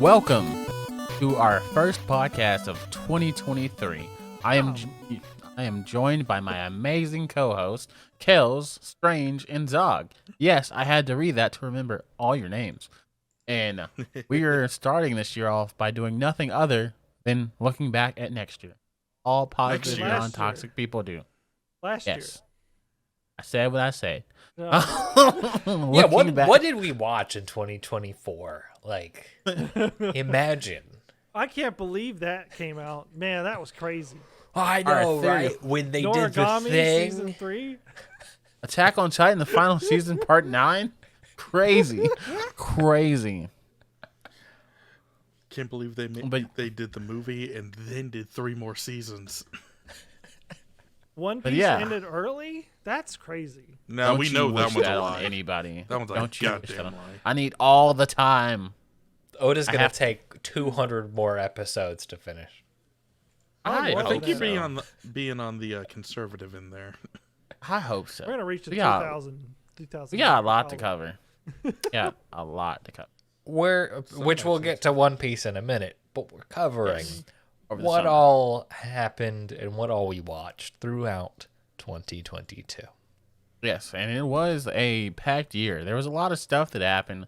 Welcome to our first podcast of 2023. I am joined by my amazing co-host, Kelz, Strange, and Zog. Yes, I had to read that to remember all your names. And we are starting this year off by doing nothing other than looking back at next year. All positive, non-toxic people do. Last year. I said what I said. Yeah, what did we watch in 2024? Like, imagine. I can't believe that came out. Man, that was crazy. I know, right? When they did the Noragami thing. season 3. Attack on Titan, the final season, part 9. Crazy. Crazy. Can't believe they did the movie and then did 3 more seasons. One Piece ended early? That's crazy. No, we know that one's a lie. On anybody. That one's a goddamn lie. I need all the time. Oda's going to take 200 more episodes to finish. I think you're being on the conservative in there. I hope so. We're going to reach the 2000. We got a lot to cover. Yeah, a lot to cover. Which we'll get to One Piece in a minute, but we're covering what all happened and what all we watched throughout 2022. Yes, and it was a packed year. There was a lot of stuff that happened.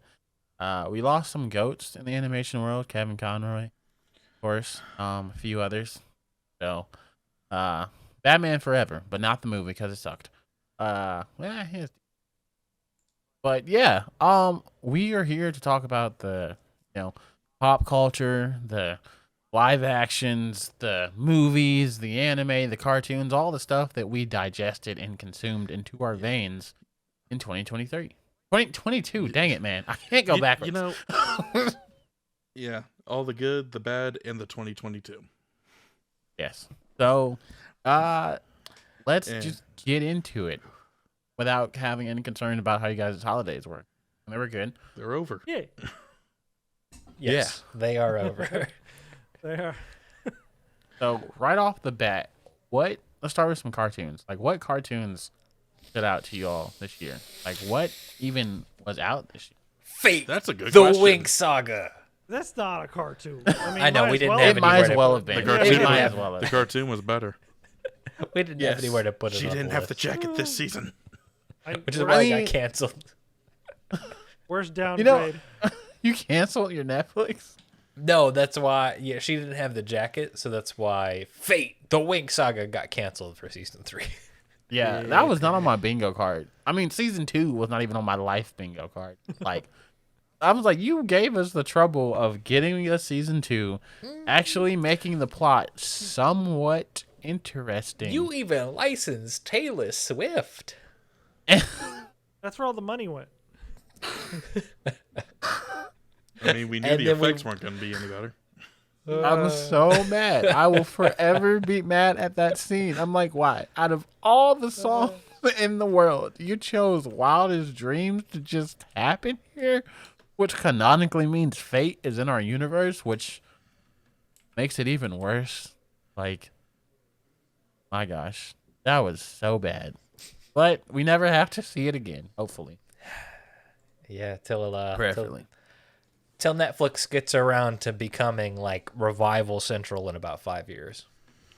We lost some goats in the animation world. Kevin Conroy, of course, a few others. So, Batman Forever, but not the movie because it sucked. But yeah, we are here to talk about the, pop culture, the live actions, the movies, the anime, the cartoons, all the stuff that we digested and consumed into our veins in 2023. 2022, dang it, man. I can't go backwards. Yeah, all the good, the bad, and the 2022. Yes. So, let's just get into it without having any concern about how you guys' holidays were. They were good. They're over. Yeah. Yes, they are over. They are. So, right off the bat, let's start with some cartoons. Like, what cartoons stood out to you all this year? Like, what even was out this year? Fate. That's a good The question. Wink Saga. That's not a cartoon. I mean, I know, we didn't It have might as well have been. The cartoon was better. We didn't have anywhere to put it. She on didn't the have list. the jacket this season. Which is why it got canceled. Where's downgrade? You canceled your Netflix? No, that's why. Yeah, she didn't have the jacket, so that's why Fate, the Wink Saga, got canceled for season 3. Yeah, that was not on my bingo card. I mean, season 2 was not even on my life bingo card. Like, I was like, you gave us the trouble of getting a season 2, actually making the plot somewhat interesting. You even licensed Taylor Swift. That's where all the money went. I mean, we knew the effects weren't going to be any better. I'm so mad. I will forever be mad at that scene. I'm like, why? Out of all the songs in the world, you chose Wildest Dreams to just happen here, which canonically means fate is in our universe, which makes it even worse. Like, my gosh, that was so bad. But we never have to see it again, hopefully. Yeah, till Preferably. Till Netflix gets around to becoming like Revival Central in about 5 years.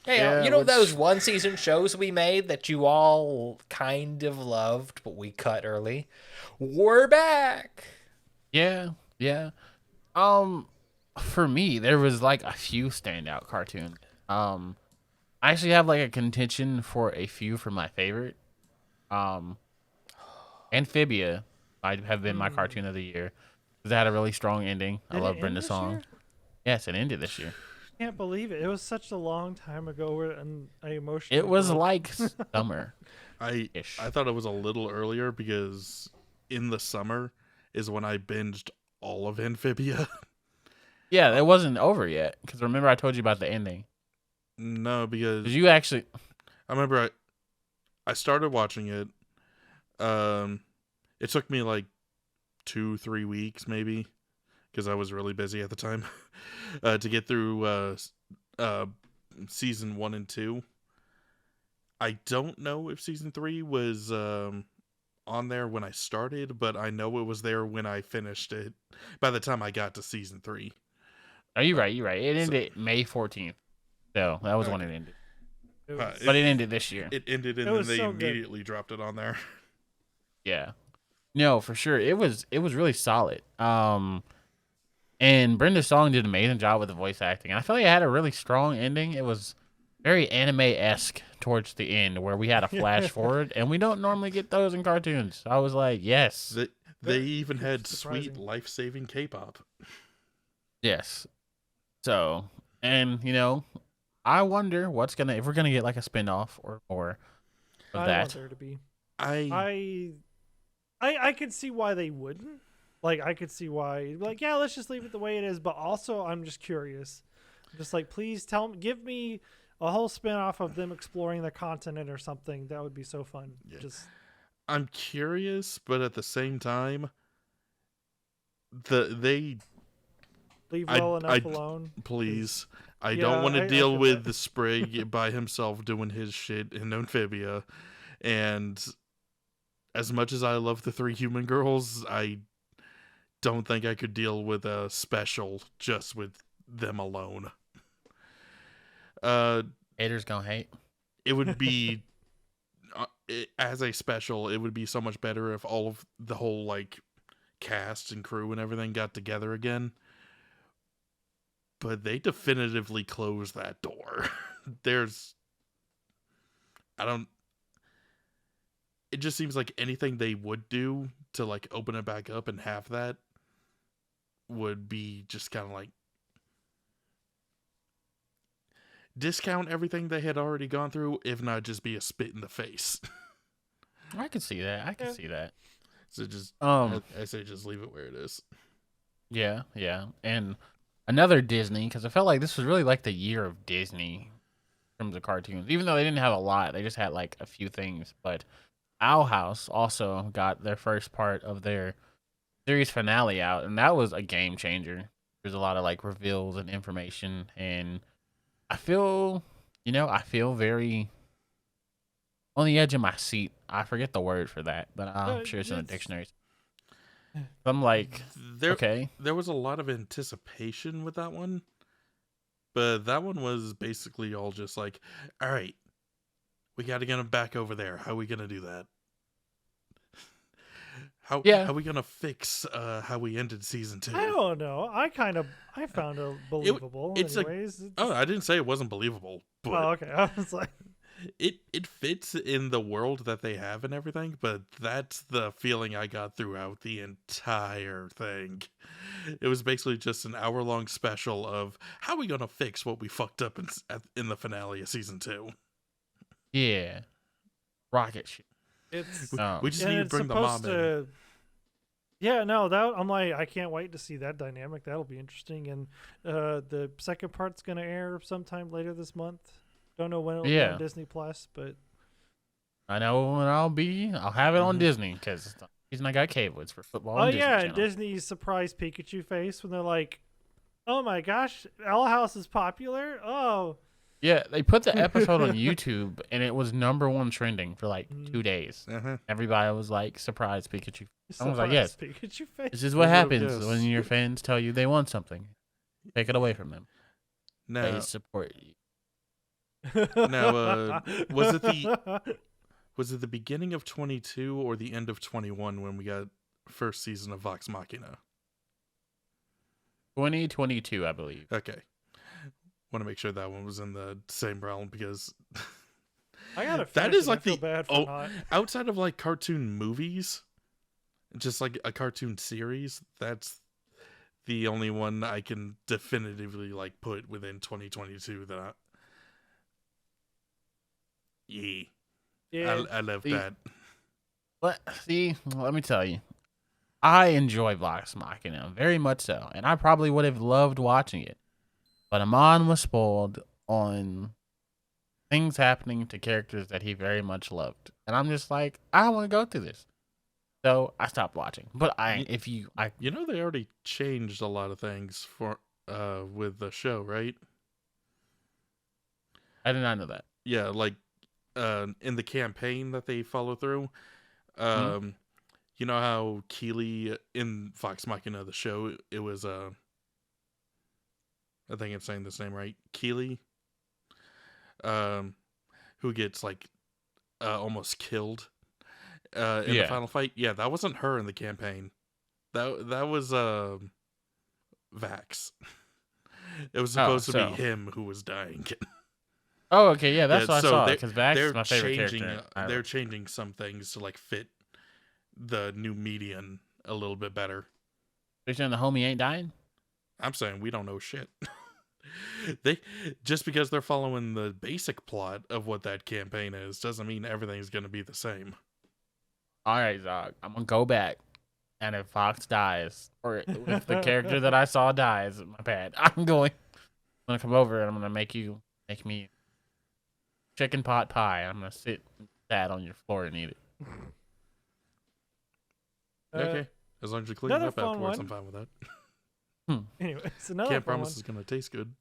Hey, Yeah, those one season shows we made that you all kind of loved, but we cut early? We're back. Yeah. For me, there was like a few standout cartoons. I actually have like a contention for a few for my favorite. Amphibia might have been my cartoon of the year. It had a really strong ending. I love Brenda's song. Yes, it ended this year. I can't believe it. It was such a long time ago and I emotionally It was like summer. I thought it was a little earlier because in the summer is when I binged all of Amphibia. Yeah, it wasn't over yet. Because remember I told you about the ending. No, because you actually... I remember I started watching it. It took me like 2-3 weeks maybe because I was really busy at the time to get through season 1 and 2. I don't know if season 3 was on there when I started, but I know it was there when I finished it by the time I got to season 3. Oh, you're right. You're right. It ended May 14th. So that was when it ended. But it ended this year. It ended, and then they immediately dropped it on there. Yeah. No, for sure. It was really solid. And Brenda Song did an amazing job with the voice acting. And I feel like it had a really strong ending. It was very anime-esque towards the end, where we had a flash forward, and we don't normally get those in cartoons. I was like, yes. They even had sweet life-saving K-pop. Yes. So, and I wonder if we're gonna get like a spin-off or more of that. I want there to be. I could see why they wouldn't. Like, I could see why, like, yeah, let's just leave it the way it is. But also, I'm just curious. Just like, please give me a whole spin-off of them exploring the continent or something. That would be so fun. Yeah. I'm curious, but at the same time, they leave well enough alone. Please. I don't want to deal with the Sprig by himself doing his shit in Amphibia. And as much as I love the 3 human girls, I don't think I could deal with a special just with them alone. Haters gonna hate. It would be as a special, it would be so much better if all of the whole like cast and crew and everything got together again. But they definitively closed that door. It just seems like anything they would do to like open it back up and have that would be just kind of like discount everything they had already gone through, if not just be a spit in the face. I can see that. I can see that. So just I say just leave it where it is. Yeah, yeah. And another Disney, because I felt like this was really like the year of Disney in terms of cartoons. Even though they didn't have a lot, they just had like a few things. But Owl House also got their first part of their series finale out, and that was a game changer. There's a lot of like reveals and information, and I feel very on the edge of my seat. I forget the word for that, but I'm sure it's in the dictionary. I'm like, okay. There was a lot of anticipation with that one, but that one was basically all just like, all right, we got to get him back over there. How are we going to do that? How are we going to fix how we ended season 2? I don't know. I found it believable anyways. I didn't say it wasn't believable. But okay. I was like, it fits in the world that they have and everything, but that's the feeling I got throughout the entire thing. It was basically just an hour-long special of how are we going to fix what we fucked up in the finale of season 2. Yeah. Rocket shit. We just need to bring the mom in. Yeah, no, I'm like, I can't wait to see that dynamic. That'll be interesting. And the second part's going to air sometime later this month. Don't know when it'll be on Disney Plus, but I know when I'll have it on Disney, because the reason I got cable is for football. Oh, and Disney yeah, Channel. Disney's surprise Pikachu face when they're like, oh my gosh, Owl House is popular? Oh. Yeah, they put the episode on YouTube, and it was #1 trending for like 2 days. Everybody was like, surprise Pikachu. I was like, yes, Pikachu face. This is what happens when your fans tell you they want something. Take it away from them. No. They support you. Now, was it the beginning of 22 or the end of 21 when we got first season of Vox Machina? 2022, I believe. Okay. Want to make sure that one was in the same realm, because I gotta that is like outside of like cartoon movies, just like a cartoon series, that's the only one I can definitively like put within 2022 that I love that. But see, let me tell you, I enjoy Vox Machina very much so, and I probably would have loved watching it. But Amon was spoiled on things happening to characters that he very much loved. And I'm just like, I don't want to go through this. So I stopped watching. But they already changed a lot of things for with the show, right? I did not know that. Yeah, like in the campaign that they follow through, you know how Keely in Vox Machina, the show, it was I think I'm saying this name right. Keely, who gets like almost killed in the final fight. Yeah, that wasn't her in the campaign. That was Vax. It was supposed to be him who was dying. Oh, okay, yeah, that's what I saw. So Because Vax is my favorite changing, character. they're changing some things to like fit the new median a little bit better. You're saying the homie ain't dying? I'm saying we don't know shit. They just because they're following the basic plot of what that campaign is doesn't mean everything's going to be the same. All right, Zog, I'm gonna go back, and if Fox dies, or if the character that I saw dies, my bad. I'm gonna come over and I'm gonna make me chicken pot pie. I'm gonna sit that on your floor and eat it. Okay, as long as you clean it up afterwards, I'm fine with that. Anyway, it's another Can't fun promise one. it's gonna taste good.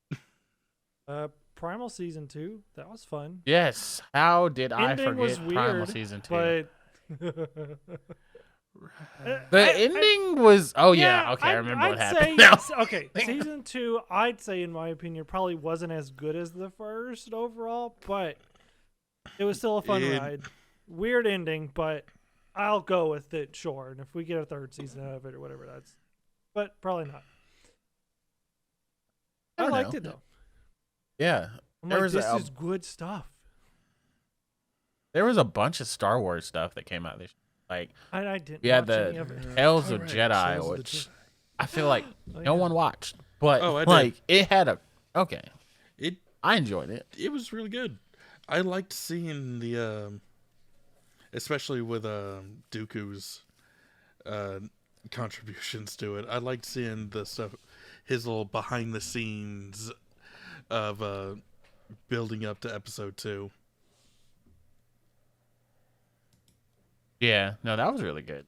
Primal Season 2, that was fun. Yes. How did I Ending forget was Primal weird, Season 2? But The ending was... Oh, yeah. Okay, I remember what happened now. Okay, Season 2, I'd say, in my opinion, probably wasn't as good as the first overall, but it was still a fun ride. Weird ending, but I'll go with it, sure. And if we get a third season out of it or whatever, that's... But probably not. I liked it, though. Yeah. I'm like, this is good stuff. There was a bunch of Star Wars stuff that came out this year. Like, I didn't we had watch any of the it. Kelz of Right, Jedi, Tales of the which Jedi. I feel like Oh, no yeah. one watched. But, Oh, I did. like, it had a... Okay. It I enjoyed it. It was really good. I liked seeing the, especially with Dooku's contributions to it. I liked seeing the stuff, his little behind the scenes of building up to episode 2. Yeah. No, that was really good.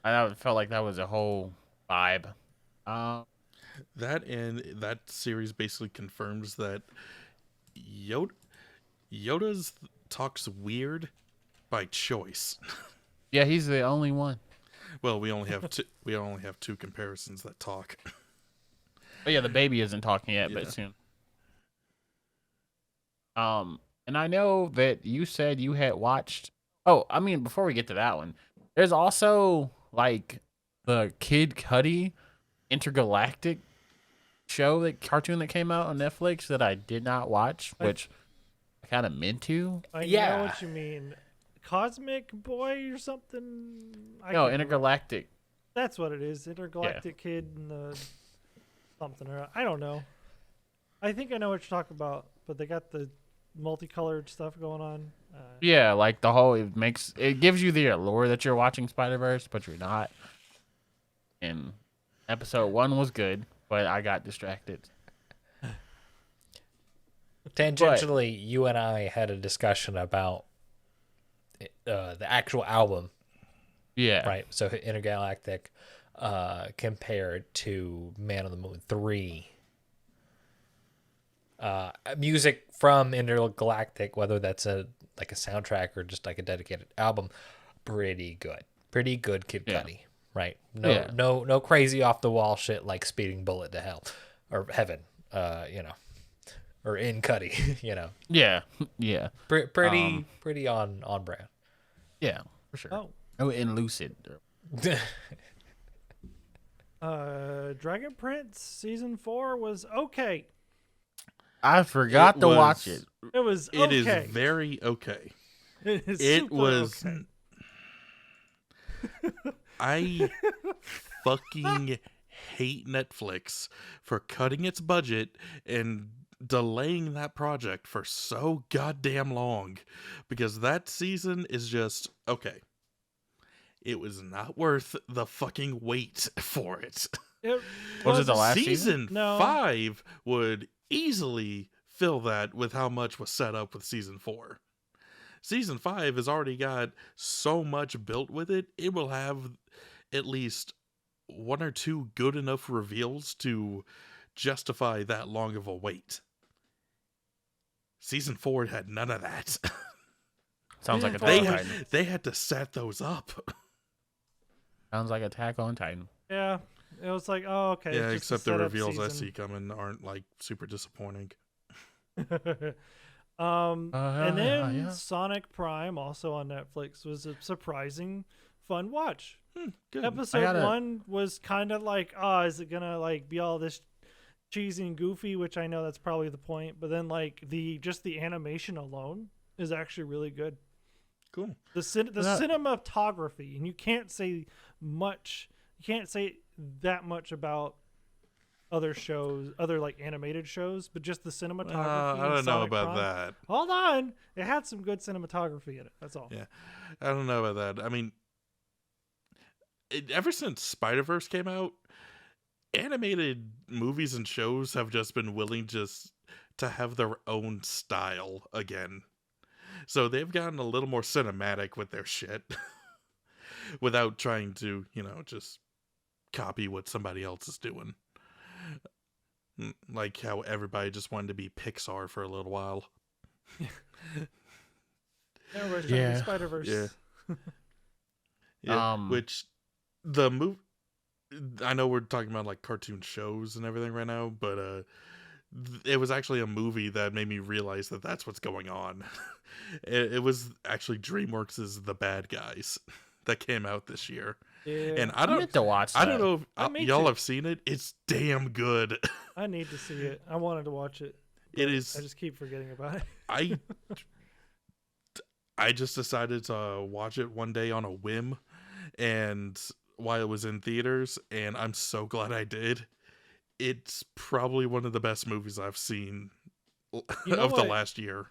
I felt like that was a whole vibe. That series basically confirms that Yoda's talks weird by choice. Yeah, he's the only one. Well, we only have two comparisons that talk. But yeah, the baby isn't talking yet, Yeah. but soon. And I know that you said you had watched... Oh, I mean, before we get to that one, there's also, like, the Kid Cudi intergalactic cartoon that came out on Netflix that I did not watch, which I kind of meant to. I Yeah. know what you mean. Cosmic Boy or something? No, I can't remember. intergalactic. That's what it is. Intergalactic Kid and the something. Or I don't know. I think I know what you're talking about, but they got the multicolored stuff going on. Yeah, like the whole... It gives you the allure that you're watching Spider-Verse, but you're not. And episode 1 was good, but I got distracted. Tangentially, you and I had a discussion about the actual album, Yeah. right? So Intergalactic compared to Man on the Moon 3. Music from Intergalactic, whether that's a soundtrack or just like a dedicated album, pretty good Kid Yeah. Cudi, right? Yeah. No crazy off the wall shit like Speeding Bullet to Hell or Heaven, or In Cudi, Yeah. Yeah. pretty on brand. Yeah, for sure. Oh. Oh, and Lucid. Dragon Prince Season 4 was okay. I forgot to watch it. It was okay. It is very okay. It is It super was. okay. I fucking hate Netflix for cutting its budget and delaying that project for so goddamn long, because that season is just okay. It was not worth the fucking wait for it. Was it the last season? No. 5 would easily fill that with how much was set up with season 4. Season 5 has already got so much built with it. It will have at least 1 or 2 good enough reveals to justify that long of a wait. Season 4 had none of that. Sounds like They Attack on had- Titan. They had to set those up. Sounds like Attack on Titan. Yeah. It was like, oh, okay. Yeah, it's just a except the setup reveals I season. see coming aren't like super disappointing. And then yeah. Sonic Prime, also on Netflix, was a surprising, fun watch. Good. Episode 1 was kind of like, is it gonna like be all this cheesy and goofy? Which I know that's probably the point. But then like the animation alone is actually really good. Cool. The cinematography, and you can't say much. You can't say that much about other shows, other like animated shows, but just the cinematography. I don't know about that. Hold on, it had some good cinematography in it. That's all. Yeah, I don't know about that. I mean, ever since Spider-Verse came out, animated movies and shows have just been willing just to have their own style again. So they've gotten a little more cinematic with their shit without trying to, just copy what somebody else is doing. Like how everybody just wanted to be Pixar for a little while. Everybody's trying to be Spider-Verse. Yeah. Yeah. Which the movie, I know we're talking about like cartoon shows and everything right now, but it was actually a movie that made me realize that that's what's going on. It was actually DreamWorks' The Bad Guys that came out this year. Yeah. And I need to watch that. I don't know if y'all have seen it. It's damn good. I need to see it. I wanted to watch it. It is. I just keep forgetting about it. I just decided to watch it one day on a whim, and while it was in theaters, and I'm so glad I did. It's probably one of the best movies I've seen of the last year.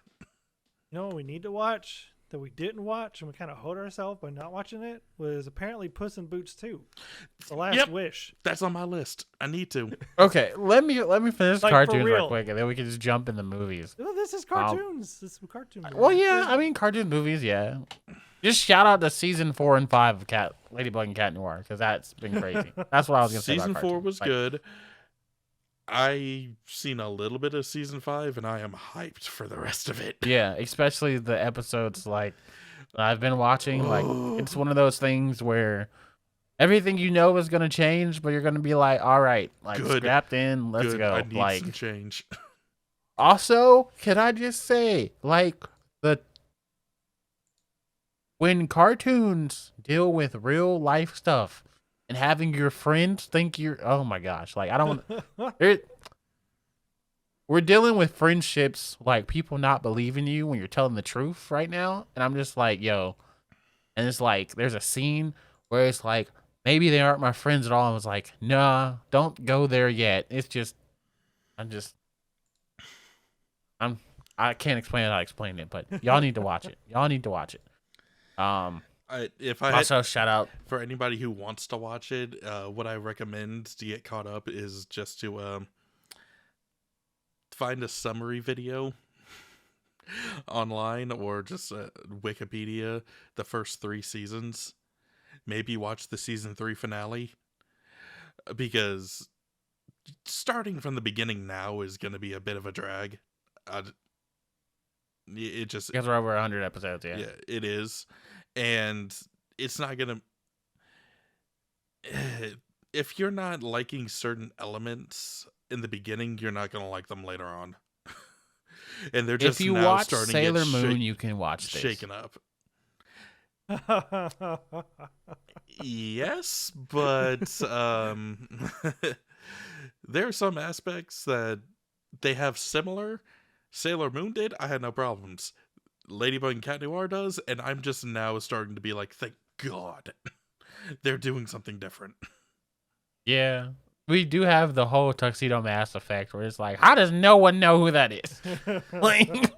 You know what we need to watch that we didn't watch, and we kind of hold ourselves by not watching it, was apparently Puss in Boots 2. The Last Wish. That's on my list. I need to. Okay, let me finish Like, cartoons real quick, and then we can just jump in the movies. No, this is cartoons. This is cartoon movies. Well, yeah, I mean cartoon movies, yeah. Just shout out to season 4 and 5 of Ladybug and Cat Noir, because that's been crazy. That's what I was gonna say. Season about 4 cartoons. was good. I've seen a little bit of season 5, and I am hyped for the rest of it. Yeah, especially the episodes like I've been watching. Like it's one of those things where everything you know is gonna change, but you're gonna be like, all right, like Good. strapped in, let's Good. go. I need Like some change. also, can I just say, like when cartoons deal with real life stuff and having your friends think you're, oh my gosh, like I don't. We're dealing with friendships, like people not believing you when you're telling the truth right now. And I'm just like, yo. And it's like, there's a scene where it's like, maybe they aren't my friends at all. I was like, nah, don't go there yet. It's just, I can't explain how to explain it, but y'all need to watch it. Y'all need to watch it. Also, shout out for anybody who wants to watch it. What I recommend to get caught up is just to find a summary video online or just Wikipedia, the first 3 seasons. Maybe watch the season 3 finale, because starting from the beginning now is going to be a bit of a drag. It just, because we're over 100 episodes. Yeah, it is, and it's not gonna. If you're not liking certain elements in the beginning, you're not gonna like them later on. And they're just, if you now watch starting Sailor to get Moon, you can watch this. shaken up. Yes, but there are some aspects that they have similar. Sailor Moon did. I had no problems. Ladybug and Cat Noir does, and I'm just now starting to be like, thank God they're doing something different. Yeah. We do have the whole Tuxedo Mask effect where it's like, how does no one know who that is? Like,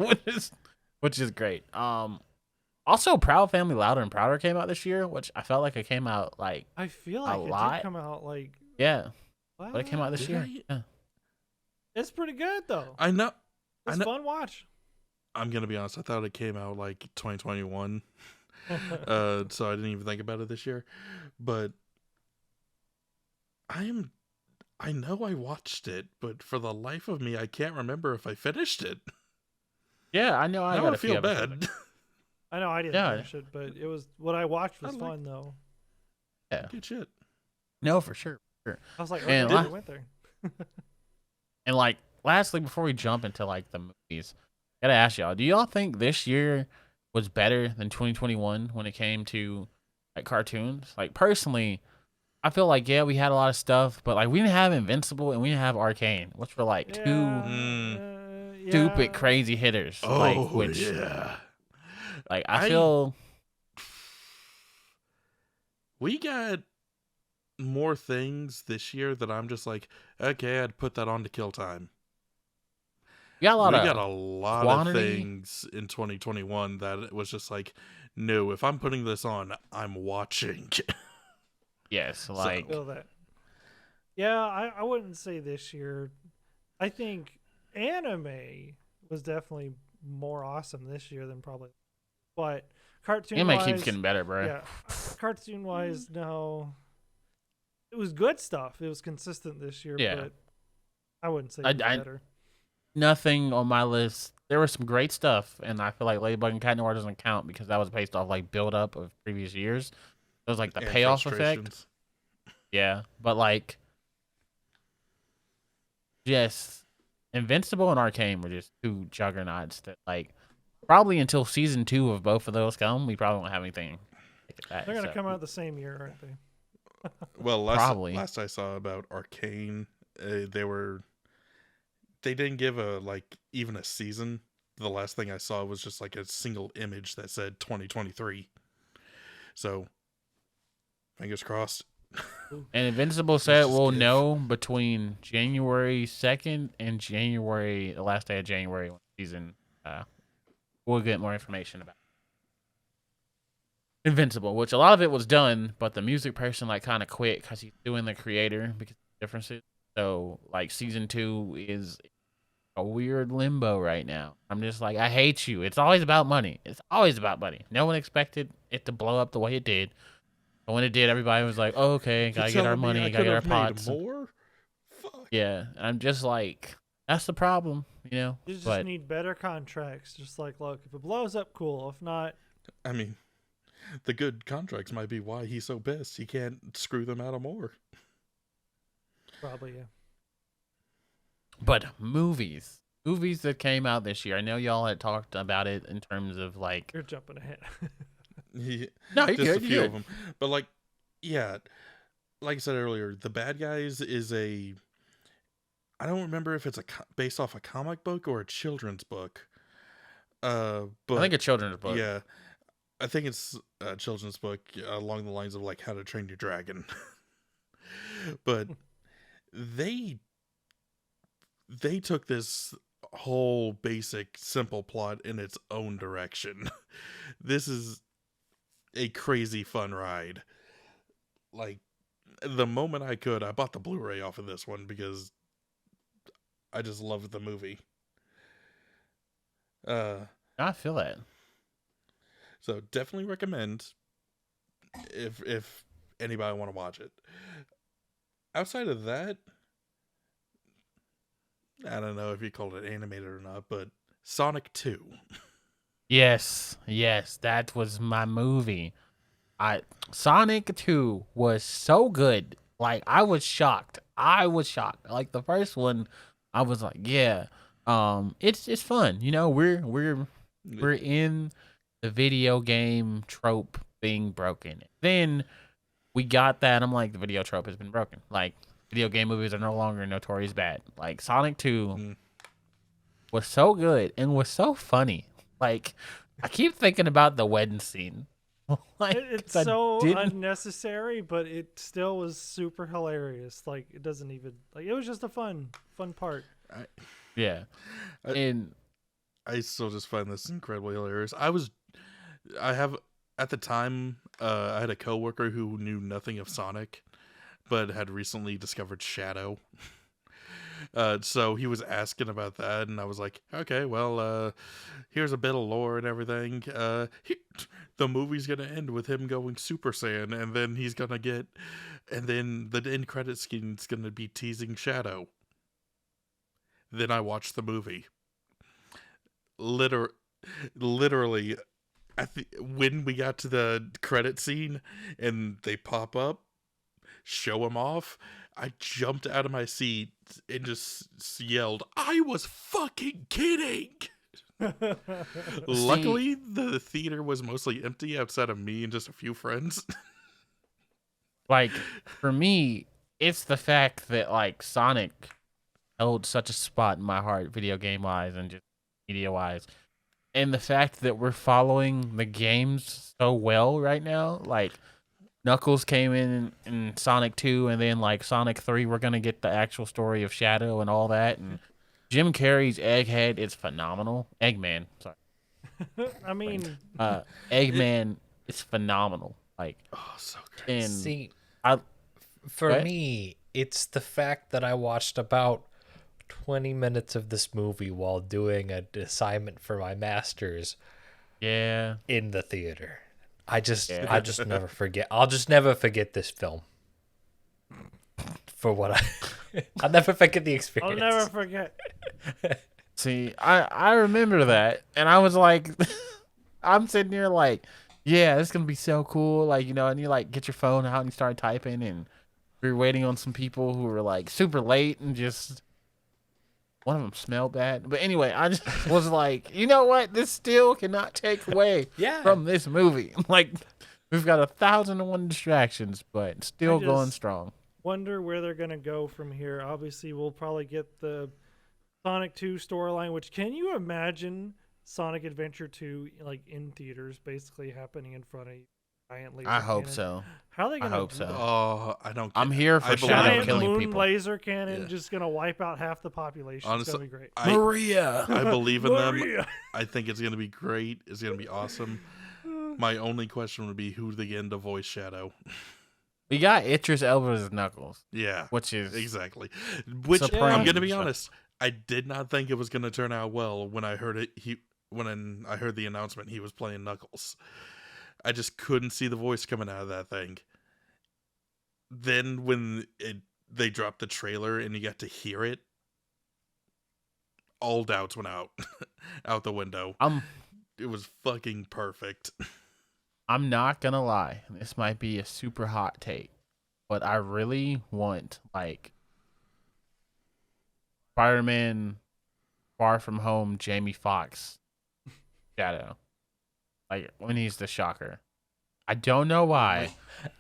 which is great. Also, Proud Family Louder and Prouder came out this year, which I felt like it came out like I feel like it did come out like but it came out this year. Yeah. It's pretty good though. I know. It's fun watch. I'm gonna be honest. I thought it came out like 2021, so I didn't even think about it this year. But I know I watched it, but for the life of me, I can't remember if I finished it. Yeah, I know. I feel bad. I know I didn't finish it, but it was what I watched was fun though. Yeah, good shit. No, for sure. Sure. I was like, And okay, we went there. And like, lastly, before we jump into like the movies, I gotta ask y'all: do y'all think this year was better than 2021 when it came to like cartoons? Like personally, I feel like yeah, we had a lot of stuff, but like we didn't have Invincible and we didn't have Arcane, which were like two stupid crazy hitters. Oh, like which yeah. like I feel we got more things this year that I'm just like, okay, I'd put that on to kill time. we got a lot quantity. of things in 2021 that it was just like, no, if I'm putting this on, I'm watching. Yes, like Feel that. Yeah, I wouldn't say this year. I think anime was definitely more awesome this year than probably, but cartoon anime wise, keeps getting better, bro. yeah, cartoon wise, no. It was good stuff. It was consistent this year, Yeah. but I wouldn't say it was I- better. Nothing on my list. There was some great stuff, and I feel like Ladybug and Cat Noir doesn't count because that was based off like build up of previous years. It was like the And payoff effect. frustrations. Yeah, but like, just Invincible and Arcane were just two juggernauts that like probably until season 2 of both of those come, we probably won't have anything. Like that, They're gonna so- come out the same year, aren't they? Well, Probably. last I saw about Arcane, they didn't give a like even a season. The last thing I saw was just like a single image that said 2023. So, fingers crossed. And Invincible said just we'll give. know between January 2nd and the last day of January when season. We'll get more information about Invincible, which a lot of it was done, but the music person like kind of quit because he's doing the creator because of differences. So like season 2 is a weird limbo right now. I'm just like, I hate you. It's always about money. It's always about money. No one expected it to blow up the way it did. But when it did, everybody was like, oh, okay, gotta get our money, gotta get our pots. More? Fuck. Yeah, and I'm just like, that's the problem, you know? You just But need better contracts. Just like, look, if it blows up, cool. If not, I mean, the good contracts might be why he's so pissed. He can't screw them out of more. probably yeah. But movies that came out this year. I know y'all had talked about it in terms of like, You're jumping ahead. no, you're Just good, a few you're of good. them. But like, yeah, like I said earlier, The Bad Guys is I don't remember if it's based off a comic book or a children's book. But I think a children's book. yeah, I think it's a children's book along the lines of like How to Train Your Dragon. But they took this whole basic simple plot in its own direction. This is a crazy fun ride. Like, the moment I could, I bought the Blu-ray off of this one because I just loved the movie. I feel that. So definitely recommend if anybody want to watch it. Outside of that, I don't know if you call it animated or not, but Sonic 2. Yes, that was my movie. Sonic 2 was so good. Like I was shocked. Like the first one, I was like, yeah, it's fun. You know, we're in the video game trope being broken. Then we got that. I'm like, the video trope has been broken. Like video game movies are no longer notorious bad. Like Sonic 2 was so good and was so funny. Like I keep thinking about the wedding scene. Like, It's 'cause I so didn't- unnecessary, but it still was super hilarious. Like it doesn't even like it was just a fun part. Yeah, I- and I still just find this incredibly hilarious. At the time, I had a coworker who knew nothing of Sonic, but had recently discovered Shadow. So he was asking about that, and I was like, okay, well, here's a bit of lore and everything. The movie's gonna end with him going Super Saiyan, and then the end credit scene's gonna be teasing Shadow. Then I watched the movie. Literally, when we got to the credit scene and they pop up, show him off, I jumped out of my seat and just yelled, "I was fucking kidding!" Luckily, the theater was mostly empty outside of me and just a few friends. Like, for me, it's the fact that, like, Sonic held such a spot in my heart, video game wise and just media wise, and the fact that we're following the games so well right now. Like, Knuckles came in Sonic 2, and then like Sonic 3, we're gonna get the actual story of Shadow and all that. And Jim Carrey's Egghead is phenomenal. Eggman, sorry. I mean, Eggman is phenomenal. Like, Oh, so great. and See, I for What? me, it's the fact that I watched about 20 minutes of this movie while doing an assignment for my master's yeah. in the theater. I just Yeah. never forget. I'll just never forget this film. For what I'll never forget the I'll experience. never forget. See, I remember that, and I was like, I'm sitting here like, yeah, this is gonna be so cool, like, you know, and you like get your phone out and you start typing, and we were waiting on some people who were like super late, and just one of them smelled bad. But anyway, I just was like, you know what, this still cannot take away Yeah. from this movie. Like, we've got 1,001 distractions, but still I going just- strong. Wonder where they're gonna go from here. Obviously, we'll probably get the Sonic 2 storyline. Which, can you imagine Sonic Adventure 2 like in theaters, basically happening in front of you? Giant laser I hope cannon? so. How are they I gonna hope do so. that? Oh, I don't. I'm here for I believe Shadow Giant killing moon people. laser cannon Yeah. just gonna wipe out half the population. Honestly, it's gonna be great. Maria. I believe in them. Maria. I think it's gonna be great. It's gonna be awesome. My only question would be who they get to voice Shadow. We got Idris Elba's Knuckles, Yeah, which is exactly. Which Supreme. I'm gonna be So- honest, I did not think it was gonna turn out well when I heard it. When I heard the announcement, he was playing Knuckles. I just couldn't see the voice coming out of that thing. Then when they dropped the trailer and you got to hear it, all doubts went out out the window. It was fucking perfect. I'm not gonna lie. This might be a super hot take, but I really want like Spider-Man Far From Home Jamie Foxx Shadow. Like when he's the Shocker. I don't know why.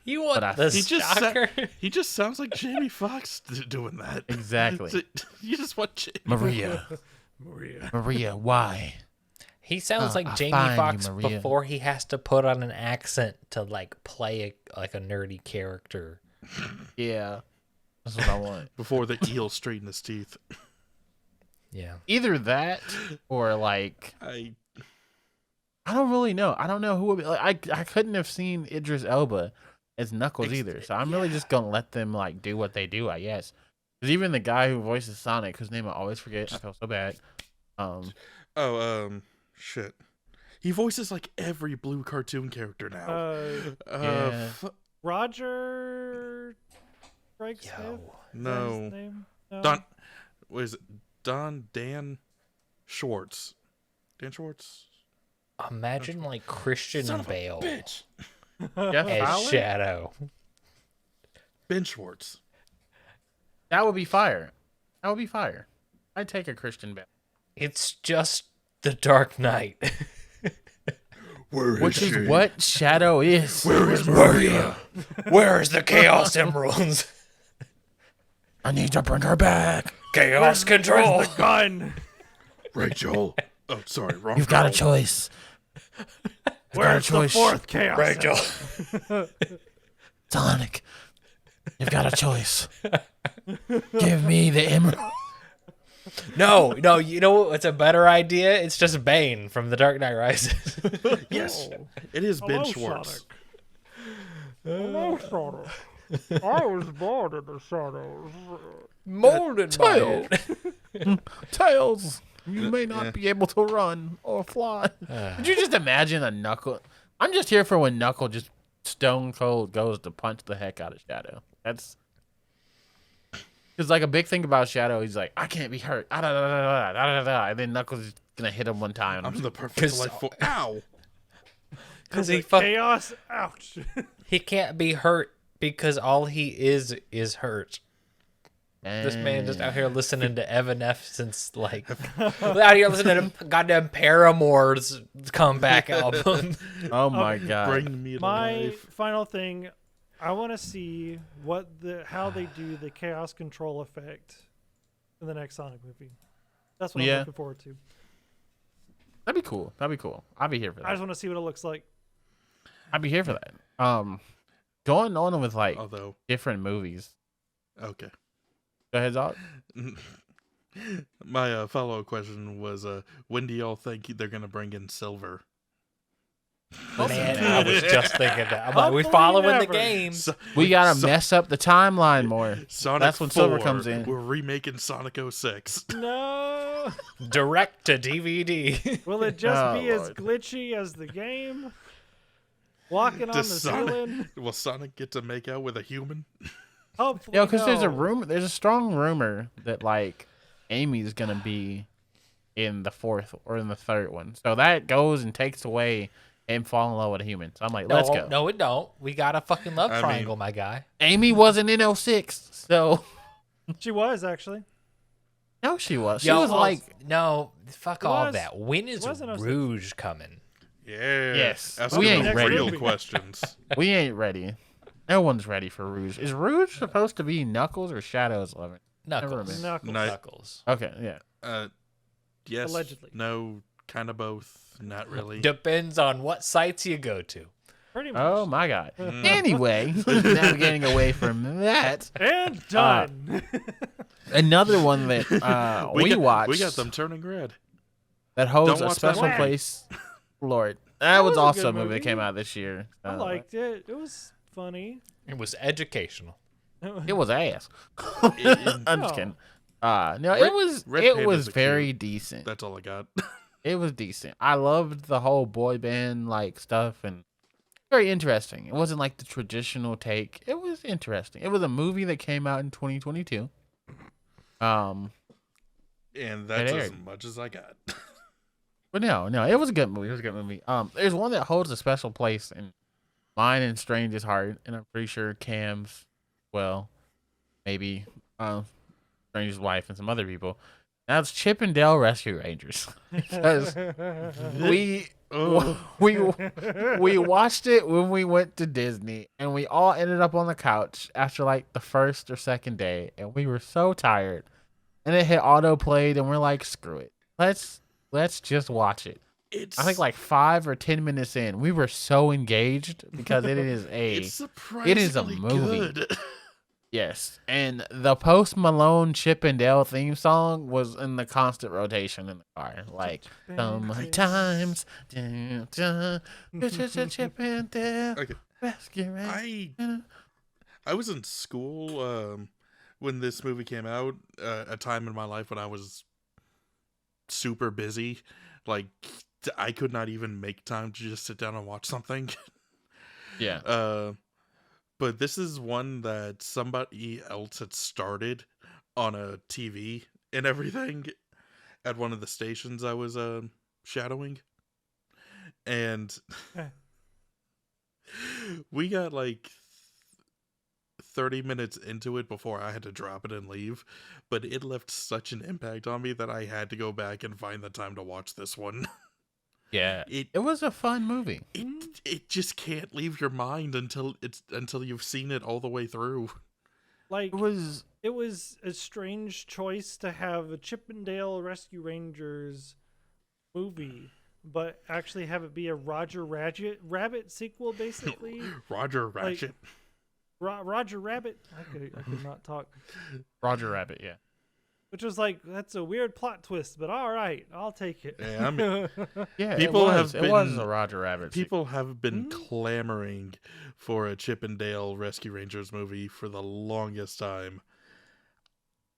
You want But I- the He just Shocker? He just sounds like Jamie Foxx doing that. Exactly. You just want Jamie. Maria. Maria, why? He sounds Oh, like I Jamie find you, Foxx Maria. before he has to put on an accent to like play a nerdy character. Yeah. That's what I want. Before the eel straightened his teeth. Yeah. Either that or like I I don't really know. I don't know who would be like I couldn't have seen Idris Elba as Knuckles either. So I'm really just gonna let them like do what they do, I guess. Because even the guy who voices Sonic, whose name I always forget, I feel so bad. Shit. He voices like every blue cartoon character now. Yeah. Roger Craig Smith? Yo. Is that his No. name? No. Don was it Dan Schwartz. Dan Schwartz? Imagine like Christian Son of a Bale bitch. Jeff as Fowler? Shadow. Ben Schwartz. That would be fire. That would be fire. I'd take a Christian Bale. It's just the Dark Knight. Which is what Shadow is. Where is Maria? Where is the Chaos Emeralds? I need to bring her back. Chaos control. Where's the gun? Rachel. Oh, sorry, wrong. You've got a girl. choice. Where's the choice. fourth chaos? Rachel. Sonic. You've got a choice. Give me the emerald. No, you know what's a better idea? It's just Bane from The Dark Knight Rises. Yes, it is Ben Hello, Schwartz. Sonic. Hello, Sonic. I was born in the shadows. Molded by it. Tails. You may not Yeah. be able to run or fly. Could you just imagine a Knuckle? I'm just here for when Knuckle just stone cold goes to punch the heck out of Shadow. That's because like a big thing about Shadow, he's like, I can't be hurt. Ah, da, da, da, da, da, da, da. And then Knuckles is gonna hit him one time. I'm the perfect 'Cause- delightful. Ow! Because The chaos. Ouch. he can't be hurt because all he is hurt. This man just out here listening to Evanescence, like out here listening to goddamn Paramore's comeback album. Oh my god. Bring me to My life. final thing, I want to see how they do the chaos control effect in the next Sonic movie. That's what I'm looking forward to. That'd be cool. I'll be here for that. I just want to see what it looks like. I'd be here for that. Going on with like Although, different movies. okay. Go ahead, Zoc. My follow-up question was, when do y'all think they're gonna bring in Silver? Man, I was just thinking that. I'm like, we following the game. We gotta mess up the timeline more. Sonic That's when 4, Silver comes in. We're remaking Sonic 06. No. Direct to DVD. Will it just be as Lord. glitchy as the game? Walking on the Does ceiling? Will Sonic get to make out with a human? Hopefully, Yo, because there's a no. rumor. There's a strong rumor that like Amy's gonna be in the fourth or in the third one. So that goes and takes away him falling in love with a human. So I'm like, let's go. No, it don't. We got a fucking love I triangle, mean- my guy. Amy wasn't in 06, so She was actually. no, she was. She Yo, was like, no, fuck It all was- that. When is it was in 06. Rouge coming? Yeah. Yes. Ask We the ain't ready. real questions. we ain't ready. No one's ready for Rouge. Is Rouge supposed to be Knuckles or Shadows 11? Knuckles. remember. Knuckles. No. Knuckles. Okay, yeah. Yes. Allegedly. No. Kind of both. Not really. Depends on what sites you go to. Pretty much. Oh my god. Anyway, navigating away from that, And done. another one that we watched We got them turning red. that holds Don't a watch that special one. place. Lord, that was was a also good a movie that movie. came out this year. I liked it. It was funny. It was educational. It was ass. I'm just No. kidding. No, Red- it was Red it Panda's was a very cute. decent. That's all I got. It was decent. I loved the whole boy band like stuff and very interesting. It wasn't like the traditional take. It was interesting. It was a movie that came out in 2022. And that's as aired. much as I got. But no, it was a good movie. It was a good movie. There's one that holds a special place in mine and Strange's heart, and I'm pretty sure Cam's, well, maybe Strange's wife and some other people. That's Chip and Dale Rescue Rangers because we watched it when we went to Disney, and we all ended up on the couch after like the first or second day, and we were so tired, and it hit auto played, and we're like, screw it, let's just watch it. It's I think like 5 or 10 minutes in, we were so engaged because it is it's surprisingly it is a movie. good. yes, and the Post Malone Chip and Dale theme song was in the constant rotation in the car, like sometimes Chip and Dale Okay. Rescue Rangers. I was in school when this movie came out, a time in my life when I was super busy. Like, I could not even make time to just sit down and watch something. Yeah. But this is one that somebody else had started on a TV and everything at one of the stations I was shadowing. And we got like 30 minutes into it before I had to drop it and leave, but it left such an impact on me that I had to go back and find the time to watch this one. Yeah. It It was a fun movie. it just can't leave your mind until you've seen it all the way through. Like It was it was a strange choice to have a Chip and Dale Rescue Rangers movie, but actually have it be a Roger Rabbit sequel, basically. Roger Ratchet. Roger Rabbit. I could not talk. Roger Rabbit, yeah. Which was like, that's a weird plot twist, but all right, I'll take it. Yeah, I mean, Yeah, People it have was. It was been- a Roger Rabbit. people have been clamoring for a Chip and Dale Rescue Rangers movie for the longest time.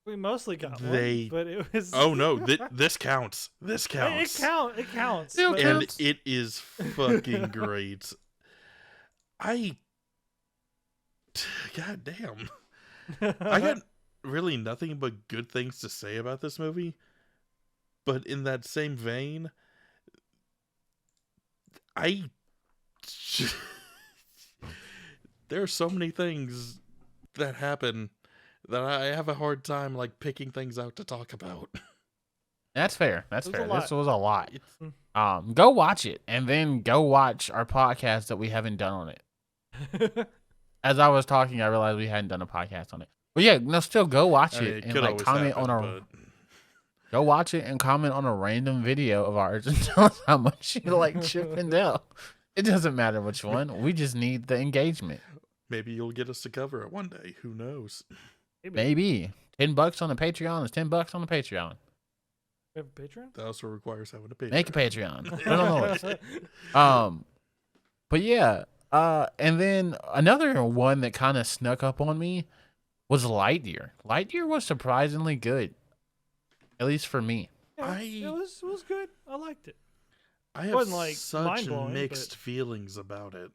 We mostly got They- one, but it was. Oh no, this counts. This It counts. counts. Still but- counts. And it is fucking great. God damn. I got really nothing but good things to say about this movie. But in that same vein, there are so many things that happen that I have a hard time like picking things out to talk about. That's fair. That's It was fair. a lot. This was a lot. It's- Go watch it, and then go watch our podcast that we haven't done on it. As I was talking, I realized we hadn't done a podcast on it. But yeah, no, still go watch I mean, it and could like always comment happen, on a. but Go watch it and comment on a random video of ours and tell us how much you like Chip and Dale. It doesn't matter which one. We just need the engagement. maybe you'll get us to cover it one day. Who knows? Maybe $10 on the Patreon is $10 on the Patreon. We have a Patreon? That also requires having a Patreon. Make a Patreon. Put it on the list. But yeah, and then another one that kind of snuck up on me was Lightyear. Lightyear was surprisingly good, at least for me. Yeah, it was good. I liked it. I have wasn't, like, such mind-blowing, mixed but- feelings about it.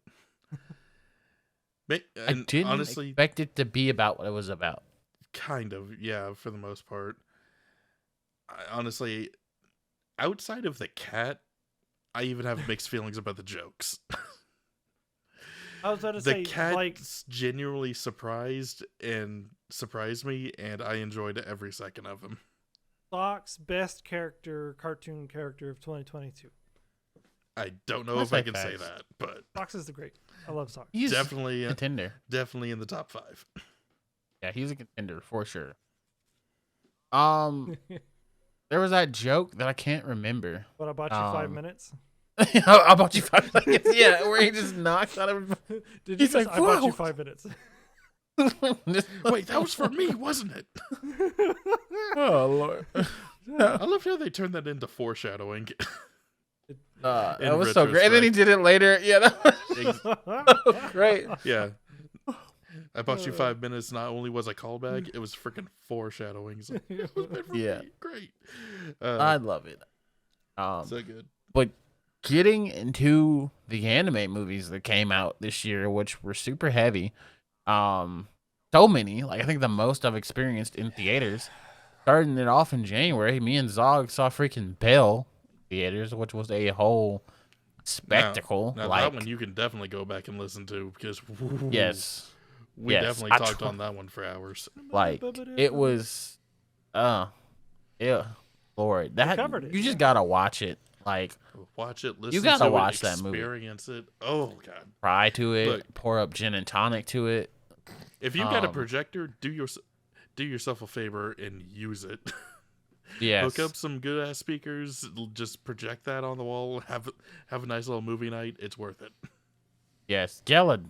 I And didn't honestly, expect it to be about what it was about. kind of, yeah, for the most part. Honestly, outside of the cat, I even have mixed feelings about the jokes. I was about to The say, cat like, genuinely surprised me, and I enjoyed every second of him. Sock's best cartoon character of 2022. I don't know That's if I like can say facts. that, but Sox is the great. I love Sox. He's definitely, a contender. definitely in the top 5. Yeah, he's a contender for sure. There was that joke that I can't remember. But I bought you 5 minutes. I bought you 5 seconds. Yeah, where he just knocks out everybody. Did you He's just, like, I bought you "Whoa." 5 minutes. Wait, that was for me, wasn't it? Oh Lord. I love how they turned that into foreshadowing. That was so great. And then he did it later. Yeah, that was great. Yeah. I bought you 5 minutes. Not only was a callback, it was freaking foreshadowing. So it was meant for Yeah. me. Great. I love it. So good. But getting into the anime movies that came out this year, which were super heavy, so many, like I think the most I've experienced in theaters. Starting it off in January, me and Zog saw freaking Belle theaters, which was a whole spectacle. Now like that one you can definitely go back and listen to because yes, we yes, definitely I talked tr- on that one for hours. like it was, yeah, Lord, that covered it, you just yeah. gotta watch it. Like Watch it, listen gotta to watch it, that movie. experience it. Oh god. cry to it, Look. pour up gin and tonic to it. If you've got a Um, projector, do yourself a favor and use it. Yes, Hook up some good ass speakers, just project that on the wall, have a nice little movie night. It's worth it. yes, Gala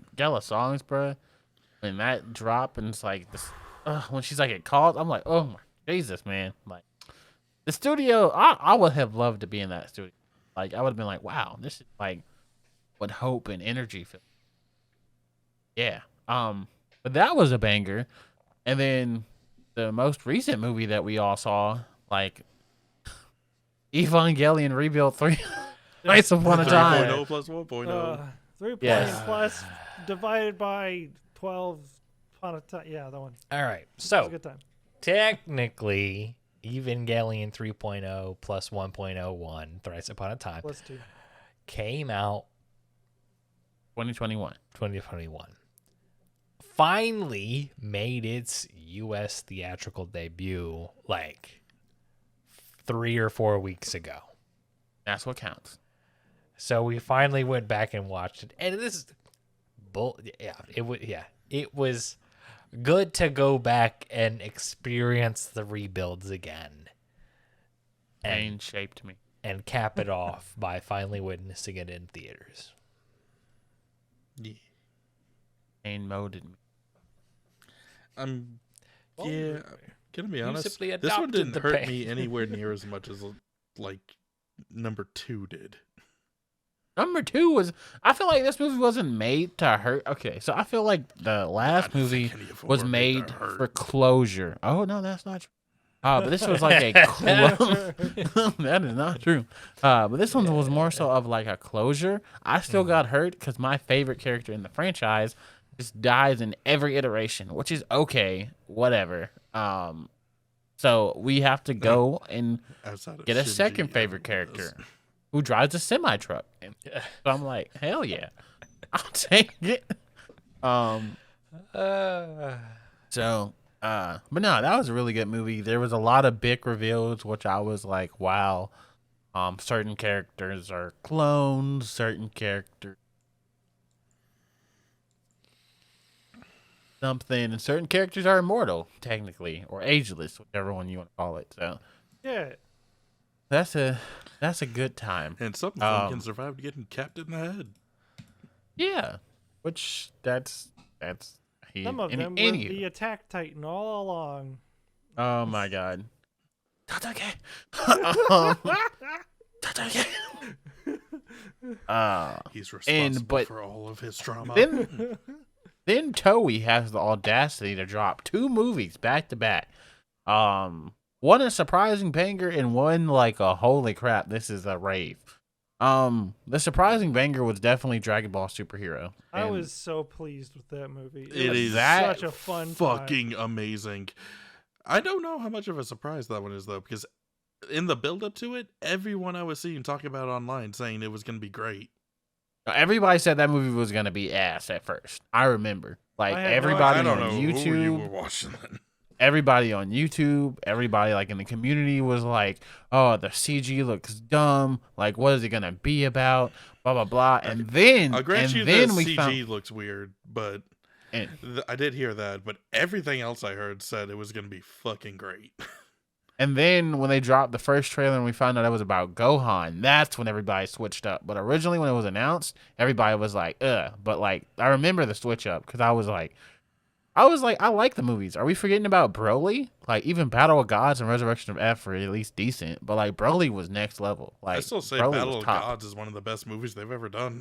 songs, bro. When that drop and it's like this, when she's like it calls, I'm like, oh my Jesus, man! Like the studio, I would have loved to be in that studio. Like I would have been like, wow, this is like what hope and energy feel. Yeah, but that was a banger. And then the most recent movie that we all saw, like Evangelion Rebuild 3, Once Upon a Time. 3.0 plus 1.0. 3 Yes. points plus divided by 12 upon a time. Yeah, that one. All right. It was a So good time. technically, Evangelion 3.0 plus 1.01, Thrice Upon a Time, Plus 2. came out 2021. 2021. Finally made its U.S. theatrical debut like 3 or 4 weeks ago. That's what counts. So we finally went back and watched it, and this is it was good to go back and experience the rebuilds again, Pain shaped me. and cap it off by finally witnessing it in theaters. Yeah. Pain moded me. I'm gonna be honest. simply This one adopted didn't the hurt pain. me anywhere near as much as like number 2 did. Number 2 was, I feel like this movie wasn't made to hurt. Okay, so I feel like the last movie any of them was were made made to hurt. for closure. Oh, no, that's not true. But this was like a that is not true. But this one was more so of like a closure. I still got hurt because my favorite character in the franchise just dies in every iteration, which is okay, whatever. So we have to go and Outside of get a Shinji, second favorite everyone character does. who drives a semi truck. So I'm like, hell yeah, I'll take it. Um. Uh, So, but no, that was a really good movie. There was a lot of big reveals, which I was like, wow. Certain characters are clones. Certain characters something, and certain characters are immortal, technically, or ageless, whichever one you want to call it. So Yeah. that's a good time. And some of them can survive getting capped in the head. Yeah, which that's Some of them were the Attack Titan all along. Oh my god. Tatake. Tatake. He's responsible but for all of his trauma. Then Toei has the audacity to drop 2 movies back to back. One a surprising banger and one like a holy crap, this is a rave. The surprising banger was definitely Dragon Ball Superhero. I was so pleased with that movie. It is such a fun fucking amazing. I don't know how much of a surprise that one is though, because in the build up to it, everyone I was seeing talking about online saying it was going to be great. Everybody said that movie was gonna be ass at first. I remember, like everybody on YouTube. Who you were watching then. Everybody on YouTube, everybody like in the community was like, "Oh, the CG looks dumb. Like, what is it gonna be about?" Blah blah blah. And then, I'll grant you then the we CG looks weird, but and, I did hear that. But everything else I heard said it was gonna be fucking great. and then when they dropped the first trailer and we found out it was about Gohan, that's when everybody switched up. But originally, when it was announced, everybody was like, "Ugh." But like, I remember the switch up because I was like, I like the movies. Are we forgetting about Broly? Like, even Battle of Gods and Resurrection of F were at least decent, but like Broly was next level. Like, I still say Broly Battle was of top. Gods is one of the best movies they've ever done.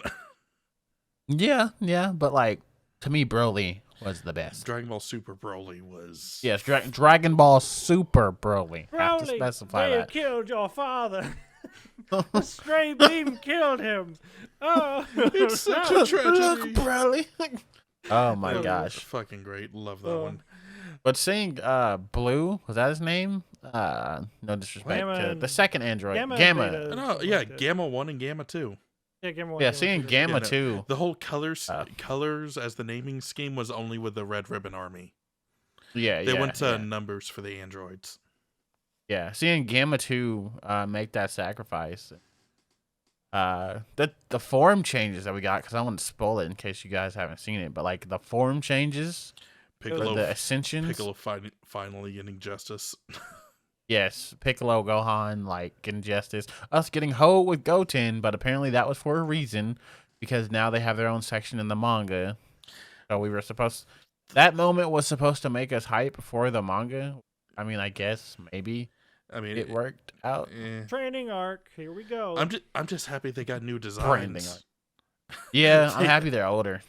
Yeah, but like to me, Broly was the best. Dragon Ball Super Broly was. Yes, Dragon Ball Super Broly. Have to Broly, specify they that. killed your father. A stray beam killed him. Oh, It's such a tragedy. Broly. Oh my That was gosh. fucking great. Love that one. But seeing Blue, was that his name? No disrespect Gamma to the second android. Gamma. Gamma. Beta. No, yeah, Gamma 1 and Gamma 2. Yeah, Gamma 1. Yeah, Gamma seeing 2. Gamma Yeah, no, 2. The whole colors as the naming scheme was only with the Red Ribbon Army. Yeah, They yeah, went to yeah. numbers for the androids. Yeah, seeing Gamma 2 make that sacrifice. The form changes that we got, because I want to spoil it in case you guys haven't seen it, but like the form changes, the ascensions. Piccolo finally getting justice. Yes, Piccolo, Gohan, like getting justice. Us getting hoed with Goten, but apparently that was for a reason, because now they have their own section in the manga. So we were that moment was supposed to make us hype for the manga. I mean, I guess maybe. I mean, It worked out. Training arc. Here we go. I'm just happy they got new Branding designs. arc. Yeah, I'm happy they're older.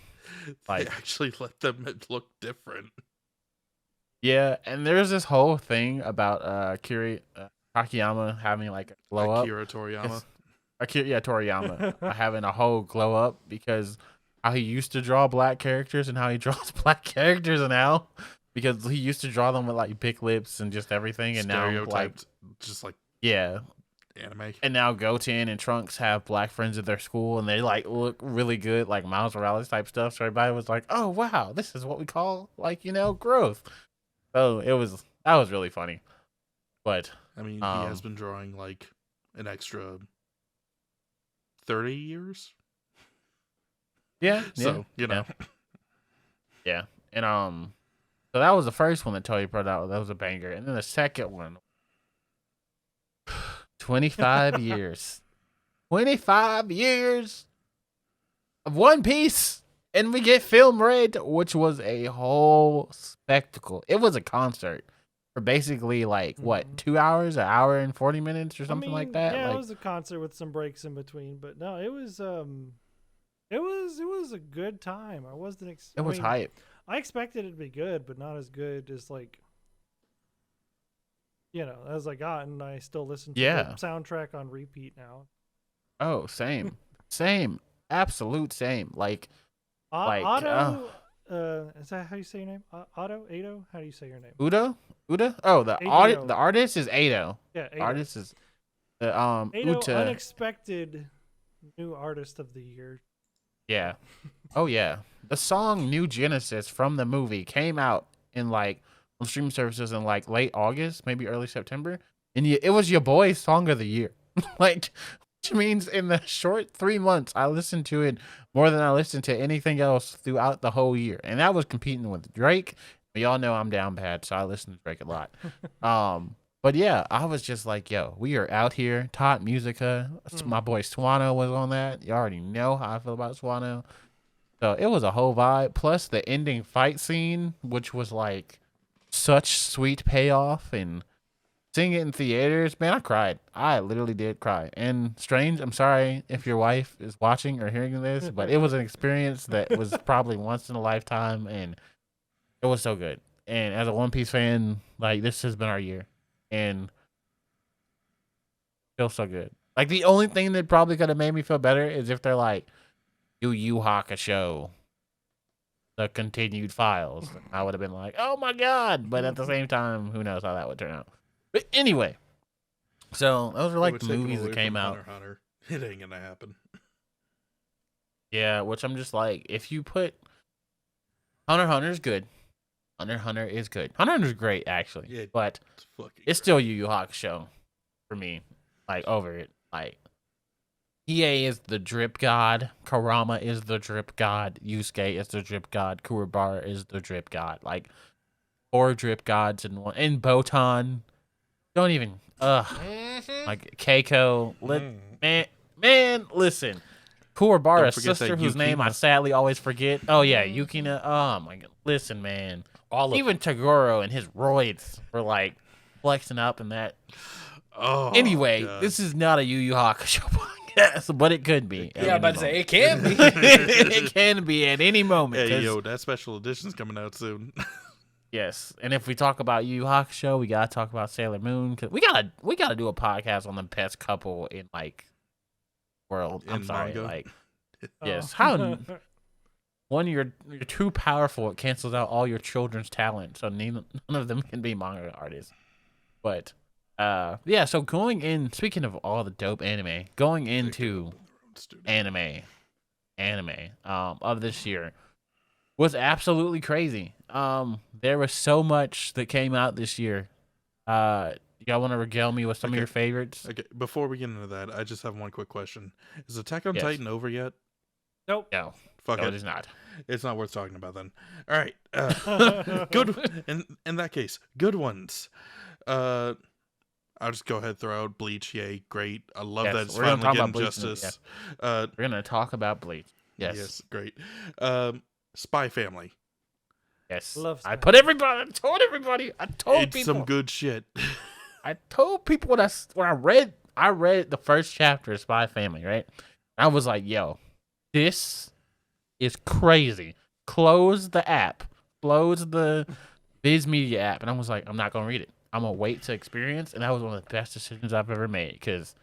They Like, actually let them look different. yeah, and there's this whole thing about Takayama having like a glow up. Akira Toriyama. Toriyama having a whole glow up because how he used to draw black characters and how he draws black characters now, because he used to draw them with like big lips and just everything, and now like Stereotyped, just like yeah. anime. And now Goten and Trunks have black friends at their school, and they like look really good, like Miles Morales type stuff. So everybody was like, "Oh wow, this is what we call like growth." So that was really funny. But I mean, he has been drawing like an extra 30 years. yeah, So you know, yeah, and so that was the first one that Toei put out. That was a banger, and then the second one. 25 years. 25 years of One Piece. And we get Film Red, which was a whole spectacle. It was a concert for basically like, what, 2 hours, an hour and 40 minutes or something like that? Yeah, like, it was a concert with some breaks in between. But no, it was a good time. I wasn't it was hype. I expected it to be good, but not as good as like, as I got, and I still listen to the soundtrack on repeat now. Oh, same. Same. Absolute same. Like Otto, is that how you say your name? Ado? How do you say your name? Uda? Oh, the artist is Ado. Yeah, The artist is Ado, Uta. unexpected new artist of the year. Yeah. Oh yeah. The song New Genesis from the movie came out in like on streaming services in like late August, maybe early September. And it was your boy's song of the year. Like, which means in the short 3 months, I listened to it more than I listened to anything else throughout the whole year. And that was competing with Drake. But y'all know I'm down bad, so I listen to Drake a lot. But yeah, I was just like, yo, we are out here. Todd Musica. My boy Swano was on that. You already know how I feel about Swano. So it was a whole vibe. Plus the ending fight scene, which was like such sweet payoff, and seeing it in theaters, man, I cried. I literally did cry. And Strange, I'm sorry if your wife is watching or hearing this, but it was an experience that was probably once in a lifetime, and it was so good. And as a One Piece fan, like, this has been our year, and feels so good. Like, the only thing that probably could have made me feel better is if they're like, Yu Yu Hakusho, the continued files. I would have been like, oh my god. But at the same time, who knows how that would turn out. But anyway, so those are like the movies that came out. Hunter. It ain't gonna happen. Yeah, which I'm just like, if you put Hunter x Hunter is good. Hunter x Hunter is good. Hunter x Hunter is great, actually. Yeah, but it's still Yu Yu Hakusho for me. Like, over it. Like, EA is the drip god. Karama is the drip god. Yusuke is the drip god. Kuwabara is the drip god. Like, 4 drip gods in one. And Botan. Don't even. Like, Keiko. Man, listen. Kuwabara's sister, whose name I sadly always forget. Oh, yeah, Yukina. Oh, my God. Listen, man. Even Tagoro and his roids were, like, flexing up in that. Oh, anyway, God. This is not a Yu Yu Hakusho podcast, but it could be. Yeah, but say it can be. It can be at any moment. Hey, yo, that special edition's coming out soon. Yes, and if we talk about Yu Yu Hakusho, we gotta talk about Sailor Moon. Cause we gotta do a podcast on the best couple in like world. I'm sorry, manga? like yes, how one you're too powerful, it cancels out all your children's talent, so none of them can be manga artists. But yeah, so going in, speaking of all the dope anime, going into anime of this year was absolutely crazy. There was so much that came out this year. Y'all want to regale me with some of your favorites? Okay, before we get into that, I just have one quick question. Is Attack on Titan over yet? Nope. No. Fuck it is not. It's not worth talking about then. All right. Good. In that case, good ones. I'll just go ahead and throw out Bleach. Yay, great. I love that it's finally getting justice. We're going to talk about Bleach. Yes, great. Spy Family. Yes. I told everybody. It's people. some good shit. I told people when I read the first chapter of Spy Family, right? I was like, yo, this is crazy. Close the app. Close the Viz Media app. And I was like, I'm not going to read it. I'm going to wait to experience. And that was one of the best decisions I've ever made. Because,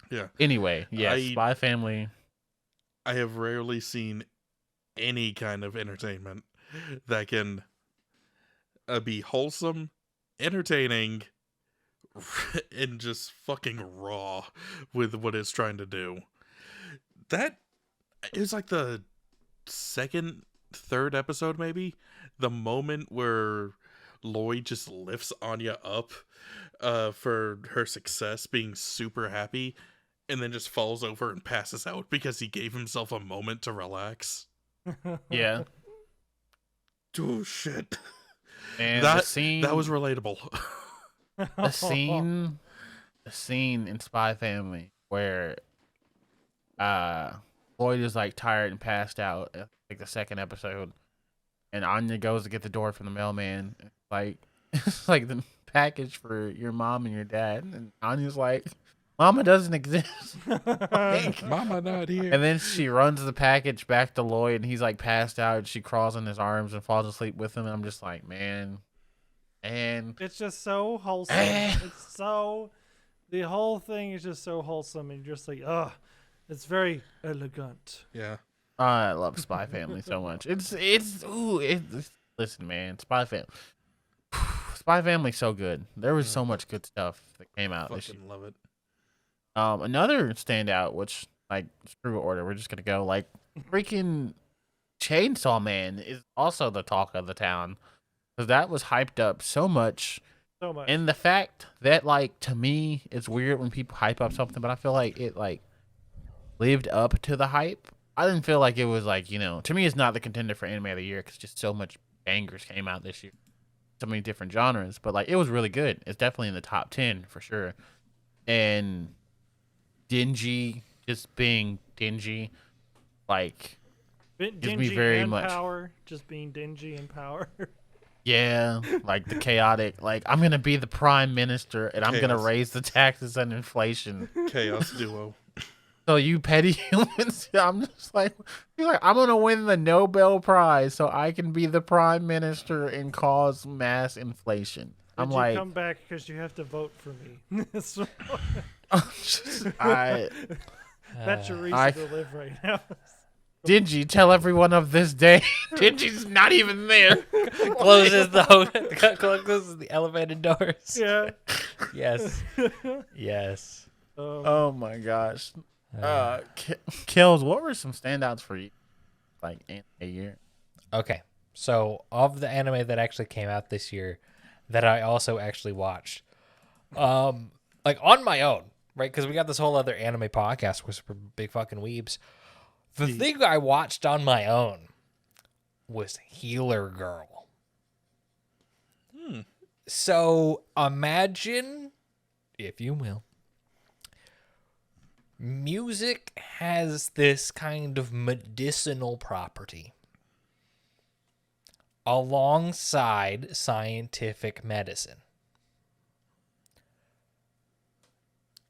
yeah. Anyway, yes, Spy Family. I have rarely seen any kind of entertainment that can be wholesome, entertaining, and just fucking raw with what it's trying to do. That it was like the third episode, maybe, the moment where Lloyd just lifts Anya up for her success, being super happy, and then just falls over and passes out because he gave himself a moment to relax. Yeah. Oh shit. And that the scene, that was relatable. the scene in Spy Family where Lloyd is like tired and passed out, like the second episode, and Anya goes to get the door from the mailman. Like, it's like the package for your mom and your dad, and Anya's like, Mama doesn't exist. Like, Mama not here. and then she runs the package back to Lloyd, and he's like passed out, and she crawls in his arms and falls asleep with him. And I'm just like, man. And it's just so wholesome. The whole thing is just so wholesome, and you're just like, it's very elegant. Yeah. I love Spy Family so much. Listen, man, Spy Family's so good. There was so much good stuff that came out this year. Fucking love it. Another standout, which like screw order. We're just gonna go. Like freaking Chainsaw Man is also the talk of the town because that was hyped up so much. So much. And the fact that, like, to me, it's weird when people hype up something, but I feel like it like lived up to the hype. I didn't feel like it was like, to me, it's not the contender for anime of the year because just so much bangers came out this year, so many different genres. But like, it was really good. It's definitely in the top 10 for sure. And dingy, just being dingy, like gives me very and much power, just being dingy and power. Yeah, like the chaotic, like I'm gonna be the prime minister and I'm gonna Chaos. raise the taxes and inflation. Chaos duo. So you petty humans, I'm just like, you're like, I'm gonna win the Nobel Prize so I can be the prime minister and cause mass inflation. I'm Did like, you come back because you have to vote for me? So- I That's your reason I- to live right now. Dingy, tell everyone of this day. Dingy's not even there. Closes the elevated doors. Yeah. Yes. Yes. Oh my gosh. Kelz, what were some standouts for you, like in a year? Okay. So of the anime that actually came out this year that I also actually watched, like on my own, right? Because we got this whole other anime podcast with some big fucking weebs. The thing I watched on my own was Healer Girl. So imagine, if you will, music has this kind of medicinal property alongside scientific medicine.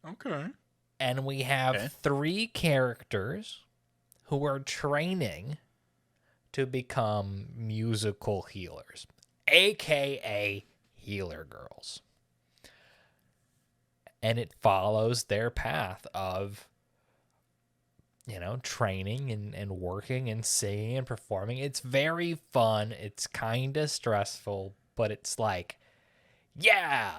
Okay. And we have 3 characters who are training to become musical healers, aka healer girls. And it follows their path of, training and working and singing and performing. It's very fun. It's kind of stressful, but it's like, yeah,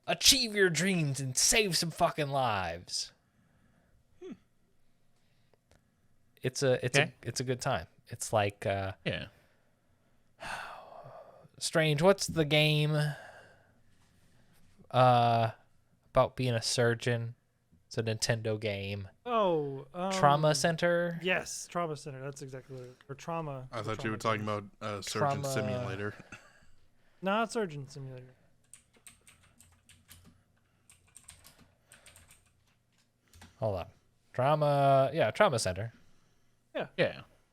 achieve your dreams and save some fucking lives. It's a good time. It's like Yeah. Strange. What's the game about being a surgeon? It's a Nintendo game. Oh, Trauma Center. Yes, Trauma Center. That's exactly what it is. Or Trauma. I thought you were Trauma talking Games. about Surgeon Trauma- Simulator. No, it's Surgeon Simulator. Hold on. Trauma Center. Yeah.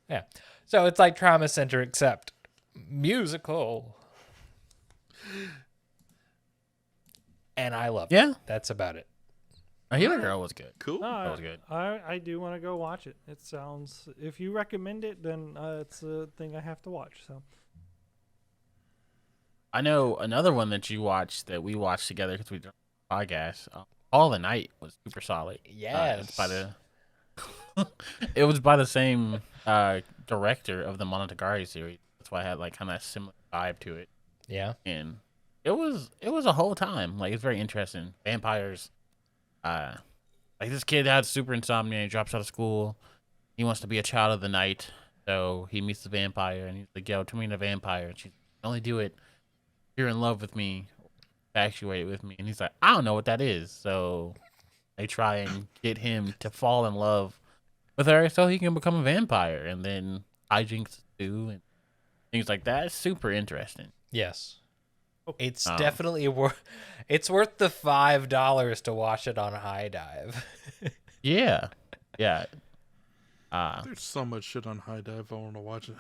Yeah. So it's like Trauma Center except musical. And I love it. Yeah. That's about it. A Healer Girl was good. Cool. No, That was good. I do want to go watch it. It sounds. If you recommend it, then it's a thing I have to watch. So. I know another one that you watched that we watched together because we did a podcast. All the Night was super solid. Yes. It was by the same director of the Monogatari series. That's why I had like kind of similar vibe to it, Yeah. and it was a whole time. Like it's very interesting. Vampires. Like this kid had super insomnia. He drops out of school. He wants to be a child of the night, so he meets the vampire, and he's like, "Yo, turn me into a vampire." And she's only do it if you're in love with me, infatuated with me. And he's like, "I don't know what that is." So they try and get him to fall in love with her so he can become a vampire, and then hijinks do and things like that. It's super interesting. Yes. It's Oh. definitely worth. It's worth the $5 to watch it on High Dive. Yeah, yeah. There's so much shit on High Dive. I want to watch it.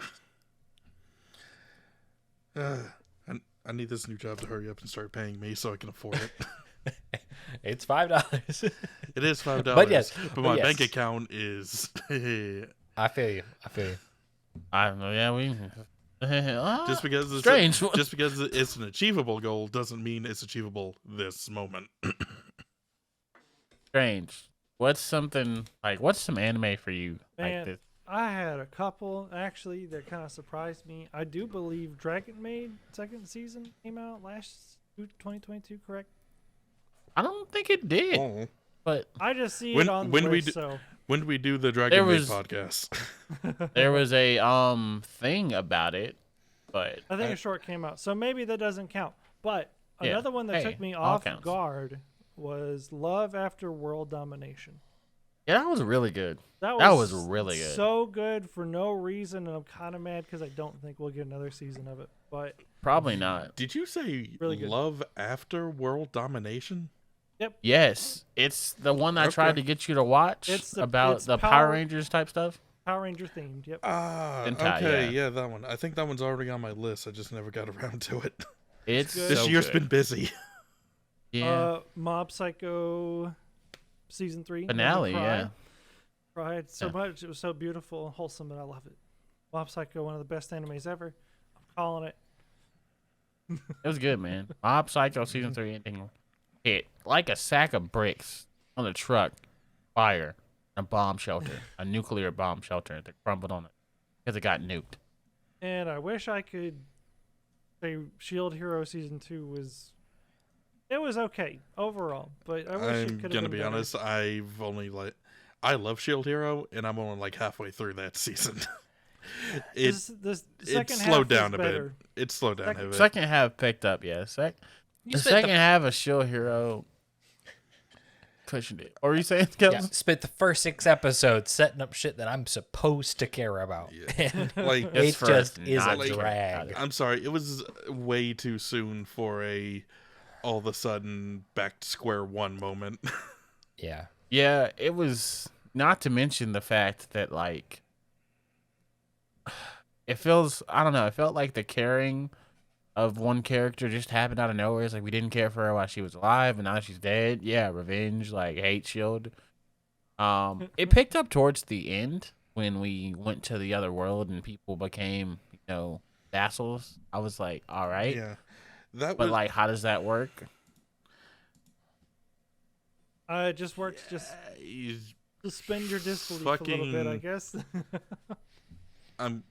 I need this new job to hurry up and start paying me so I can afford it. It's $5. It is $5. But yes, but my yes. bank account is. I feel you. I don't know. Yeah, we. Just because it's Strange. just because it's an achievable goal doesn't mean it's achievable this moment. Strange. What's some anime for you like Man, this? I had a couple actually that kind of surprised me. I do believe Dragon Maid second season came out last 2022, correct? I don't think it did. But I just see When- it on when the we list, do- so When did we do the Dragon Maid was- podcast? there was a thing about it, but I think a short came out. So maybe that doesn't count. But Yeah. another one that Hey, took me all off counts. guard was Love After World Domination. yeah, that was really good. That That was was really good. So good for no reason, and I'm kind of mad because I don't think we'll get another season of it. But Probably not. Did you say Really good. Love After World Domination? Yes, it's the one I Okay. tried to get you to watch It's about the Power- Power Rangers type stuff. Power Ranger themed. Yep. Ah, Hentai, okay, yeah. yeah, that one. I think that one's already on my list. I just never got around to it. It's good. This so year's good. been busy. Yeah. Mob Psycho season 3 made me Finale, cry. yeah. Cried so Yeah. much. It was so beautiful and wholesome, and I love it. Mob Psycho, one of the best animes ever. I'm calling it. It was good, man. Mob Psycho season 3 ending hit like a sack of bricks on a truck, fire, a bomb shelter, a nuclear bomb shelter that crumbled on it because it got nuked. And I wish I could say Shield Hero season 2 was. It was okay overall, but I wish it I'm could have gonna been be better. honest. I love Shield Hero, and I'm only like halfway through that season. it The it second half slowed is down a better. bit. It slowed down a bit. Second half picked up, yeah. The spent second the- half of Shield Hero pushing it. Or are you saying, Kelz? Yeah, spent the first 6 episodes setting up shit that I'm supposed to care about. And Like it It's just first, is a not like- drag. I'm sorry, it was way too soon for a all of a sudden back to square one moment. Yeah. Yeah, it was. Not to mention the fact that, like, it feels, I don't know, it felt like the caring of one character just happened out of nowhere. It's like we didn't care for her while she was alive, and now she's dead. Yeah, revenge, like, hate shield. It picked up towards the end when we went to the other world and people became, vassals. I was like, all right. Yeah, that But, was like, how does that work? It just works. Just he's- suspend your disbelief a little bit, I fucking- guess. I'm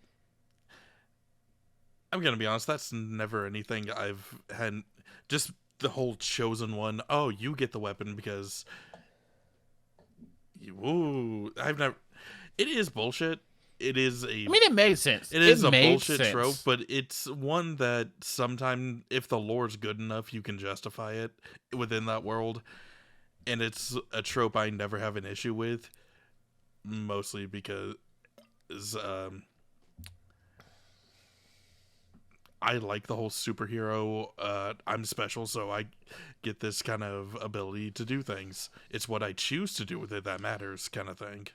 gonna be honest. That's never anything I've had. Just the whole chosen one. Oh, you get the weapon because. Ooh, I've never. It is bullshit. It is a. I mean, it made sense. It is a made bullshit sense. trope, but it's one that sometimes, if the lore's good enough, you can justify it within that world. And it's a trope I never have an issue with, mostly because I like the whole superhero. I'm special, so I get this kind of ability to do things. It's what I choose to do with it that matters, kind of thing.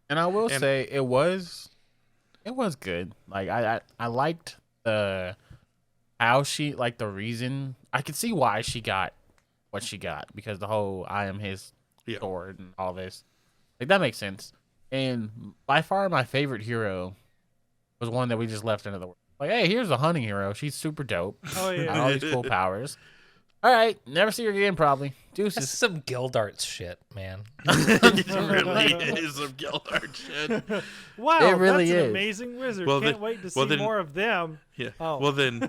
And I will And- say it was good. Like I liked the how she, like, the reason I could see why she got what she got, because the whole I am his Yeah. sword and all this, like, that makes sense. And by far my favorite hero was one that we just left into the world. Like, hey, here's a hunting hero. She's super dope. Oh Got yeah. all these cool powers. All right, never see her again probably. That's Deuces. some Guild Arts shit, man. It really is some Gildart shit. Wow, It really that's an is. amazing wizard. Well, Can't then- wait to see well, then- more of them Yeah. Oh. Well, then,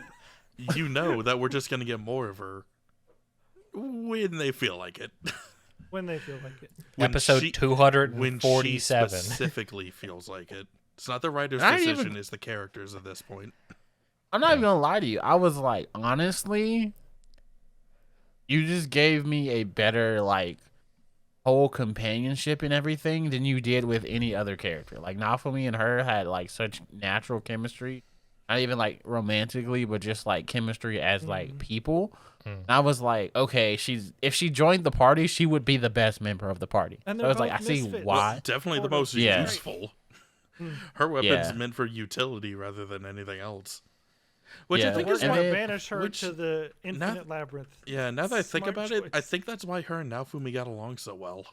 that we're just gonna get more of her when they feel like it. when they feel like it. When Episode she- 247. When she specifically feels like it. It's not the writer's Not decision; even- it's the characters at this point. I'm not even gonna lie to you. I was like, honestly, you just gave me a better, like, whole companionship and everything than you did with any other character. Like, Naofumi and her had, like, such natural chemistry. Not even, like, romantically, but just, like, chemistry as, like, people. And I was like, okay, if she joined the party, she would be the best member of the party. And So they're I was like, I both see misfits. why. Definitely the Totally. most Yeah. useful. Her weapon's Yeah. meant for utility rather than anything else. Which Yeah. I think We're is And going why. to then- banish her which- to the infinite labyrinth. Yeah, now that I think Smart about it, I choice. think that's why her and Naofumi got along so well.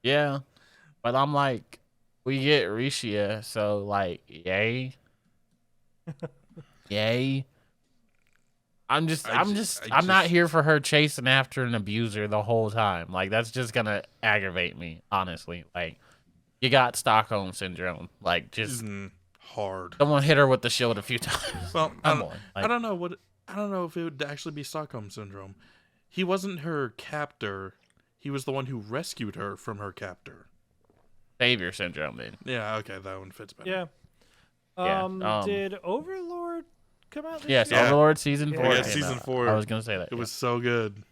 Yeah. But I'm like, we get Rishia, so, like, yay. Yay. I'm not here for her chasing after an abuser the whole time. Like, that's just gonna aggravate me, honestly. Like, you got Stockholm syndrome. Like, just Hard. someone hit her with the shield a few times. Well, Come on. Like, I don't know if it would actually be Stockholm syndrome. He wasn't her captor. He was the one who rescued her from her captor. Savior syndrome, then. Yeah, okay, that one fits better. Yeah. Yeah, Did Overlord come out this Yes, year? Overlord season Yeah. 4. Yeah, came season out. 4. I was gonna say that. It was so good.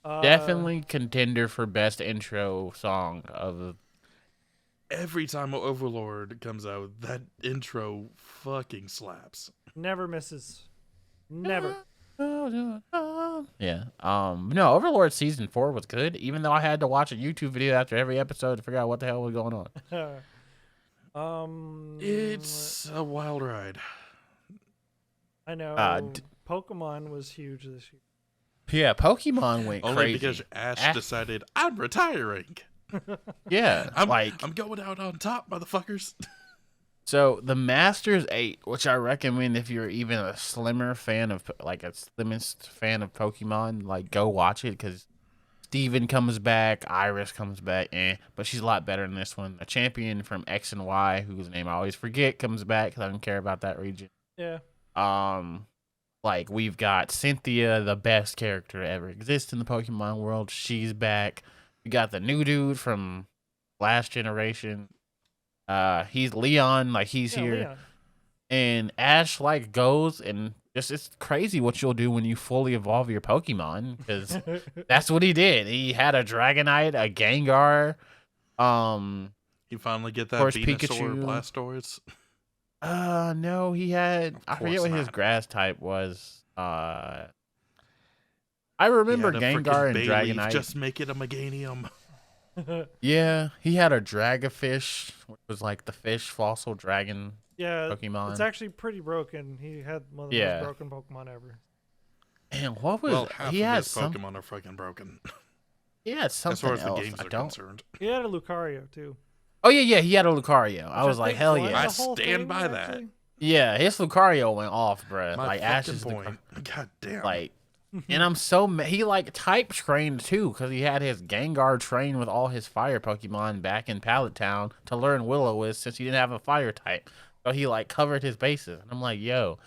Definitely contender for best intro song of. Every time Overlord comes out, that intro fucking slaps. Never misses. Never. Yeah. No, Overlord season 4 was good, even though I had to watch a YouTube video after every episode to figure out what the hell was going on. It's a wild ride. I know. Pokemon was huge this year. Yeah, Pokemon went Only crazy. because Ash decided, I'm retiring. Yeah, I'm like going out on top, motherfuckers. so the Masters 8, which I recommend if you're even a slimmer fan of slimmest fan of Pokemon, like go watch it because Steven comes back, Iris comes back, but she's a lot better in this one. A champion from X and Y, whose name I always forget, comes back because I don't care about that region. Yeah. Like we've got Cynthia, the best character to ever exist in the Pokemon world. She's back. We got the new dude from last generation. He's Leon, like he's here. Leon. And Ash like goes and just it's crazy what you'll do when you fully evolve your Pokemon because that's what he did. He had a Dragonite, a Gengar. You finally get that course, Venusaur, Pikachu. Blastoise. No, he had. I course forget what his not. grass type was. I remember He had a Gengar and freaking Bayleaf, Dragonite. Just make it a Meganium. Yeah, he had a Dragafish, which was like the fish fossil dragon Yeah. Pokemon. It's actually pretty broken. He had one of the Yeah. most broken Pokemon ever. And what was Well, half he of had his some? Pokemon are fucking broken. He had As something far as the else. games I are don't. concerned. He had a Lucario too. Oh yeah, he had a Lucario. I Which was like, think hell won yeah. I the whole stand thing, by that. actually. Yeah, his Lucario went off, bruh. My like fucking Ash's point. God damn. like, and I'm so he like type trained too because he had his Gengar train with all his fire Pokemon back in Pallet Town to learn Will-O-Wisp since he didn't have a fire type. So he like covered his bases. And I'm like, yo.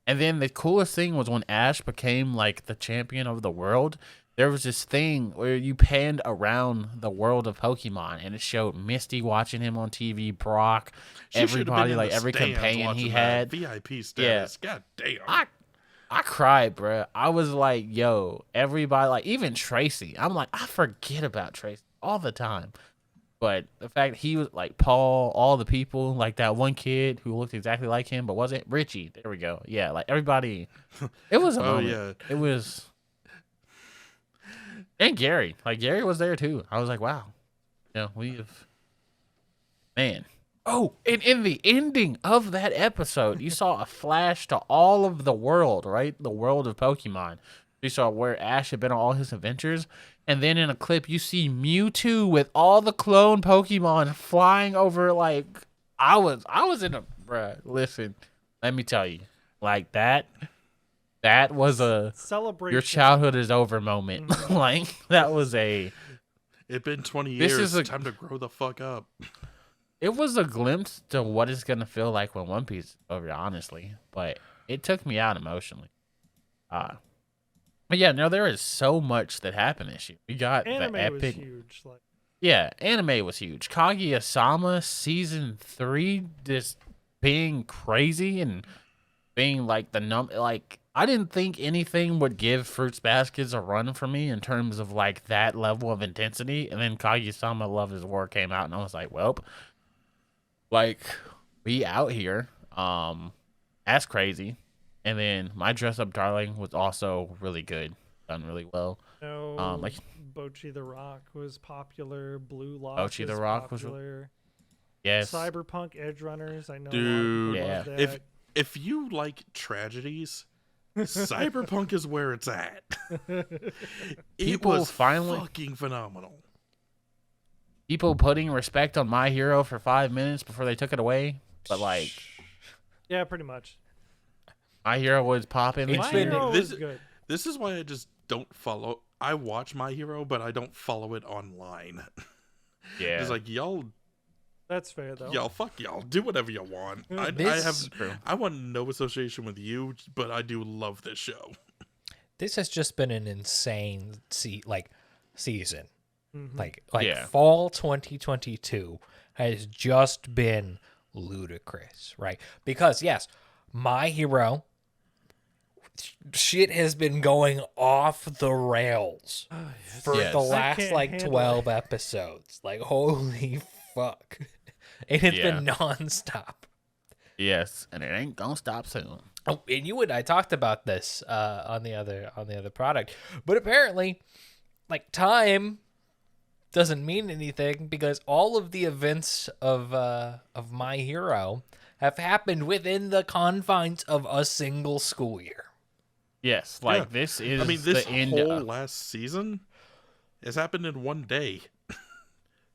And then the coolest thing was when Ash became like the champion of the world. There was this thing where you panned around the world of Pokemon and it showed Misty watching him on TV, Brock, She should have everybody, been in like the every stands companion he watching had. that VIP status. God damn. I cried, bruh. I was like, yo, everybody, like even Tracy. I'm like, I forget about Tracy all the time. But the fact he was like Paul, all the people, like that one kid who looked exactly like him, but wasn't Richie. There we go. Yeah, like everybody. It was a moment. yeah. It was. And Gary. Like Gary was there too. I was like, wow. Yeah, we've. Man. Oh, and in the ending of that episode, you saw a flash to all of the world, right? The world of Pokemon. You saw where Ash had been on all his adventures. And then in a clip, you see Mewtwo with all the clone Pokemon flying over. Like, I was in a, bruh, listen, let me tell you, like that was a Celebration. your childhood is over moment. Like, that was It's been 20 This years. is Time to grow the fuck up. it was a glimpse to what it's going to feel like when One Piece is over, honestly. But it took me out emotionally. But yeah, no, there is so much that happened this year. We got Anime the was epic. huge. Like, Yeah, anime was huge. Kaguya-sama season 3 just being crazy and being like like I didn't think anything would give Fruits Baskets a run for me in terms of like that level of intensity. And then Kaguya-sama Love is War came out and I was like, well, like we out here. That's crazy. And then My Dress Up Darling was also really good. Done really well. Like Bocchi the Rock was popular. Blue Lock Bocchi the was Rock was popular. yes. Cyberpunk Edge Runners. I know. Dude, a lot yeah. of people love that. If you like tragedies, Cyberpunk is where it's at. It People was finally- fucking phenomenal. People putting respect on My Hero for 5 minutes before they took it away. But like Yeah, pretty much. My Hero was popping. It's My been- Hero this- was good. This is why I just don't follow. I watch My Hero, but I don't follow it online. Yeah. It's like y'all That's fair though. Y'all, fuck y'all. Do whatever you want. This- I want no association with you, but I do love this show. This has just been an insane season. Like Yeah. fall 2022 has just been ludicrous, right? Because yes, My Hero shit has been going off the rails for Yes. the I last can't like handle 12 episodes. Like holy fuck. And it's Yeah. been nonstop. Yes, and it ain't gonna stop soon. Oh, and you and I talked about this on the other product, but apparently, like time doesn't mean anything because all of the events of My Hero have happened within the confines of a single school year. Yes, like Yeah. this is I mean, this the end. whole last season has happened in one day.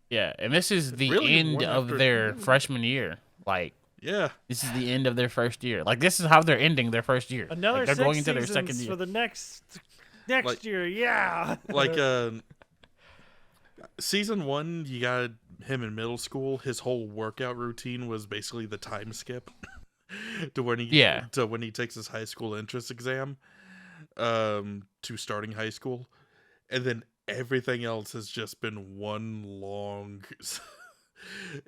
Yeah, and this is the Really, end one of after- their freshman year. Like Yeah. this is the end of their first year. Like this is how they're ending their first year. Another Like, they're 6 going into their seasons second year. for the next Like- year. Yeah. Like season 1, you got him in middle school. His whole workout routine was basically the time skip to when he takes his high school entrance exam to starting high school. And then everything else has just been one long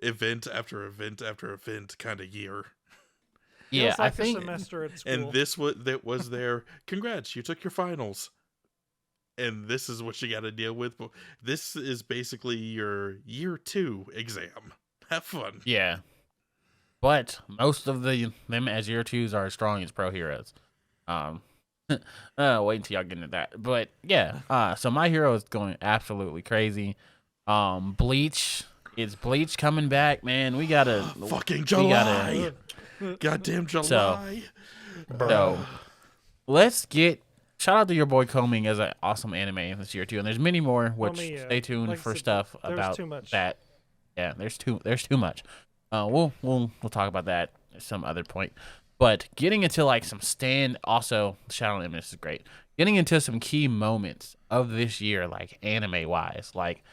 event after event after event kind of year. Yeah, Feels like I think a semester at school. And this was their congrats, you took your finals. And this is what you got to deal with. This is basically your year 2 exam. Have fun. yeah. But most of them as year 2s are as strong as pro heroes. Wait until y'all get into that. But yeah, so My Hero is going absolutely crazy. Bleach. Is Bleach coming back, man? We gotta Fucking July. Goddamn July. So let's get shout out to your boy Coming as an awesome anime this year too, and there's many more. Which Comey, stay tuned like I for said, stuff there's about too much. that. Yeah, there's too much. We'll talk about that at some other point. But getting into like some also shout out to him, this is great. Getting into some key moments of this year, like anime wise, like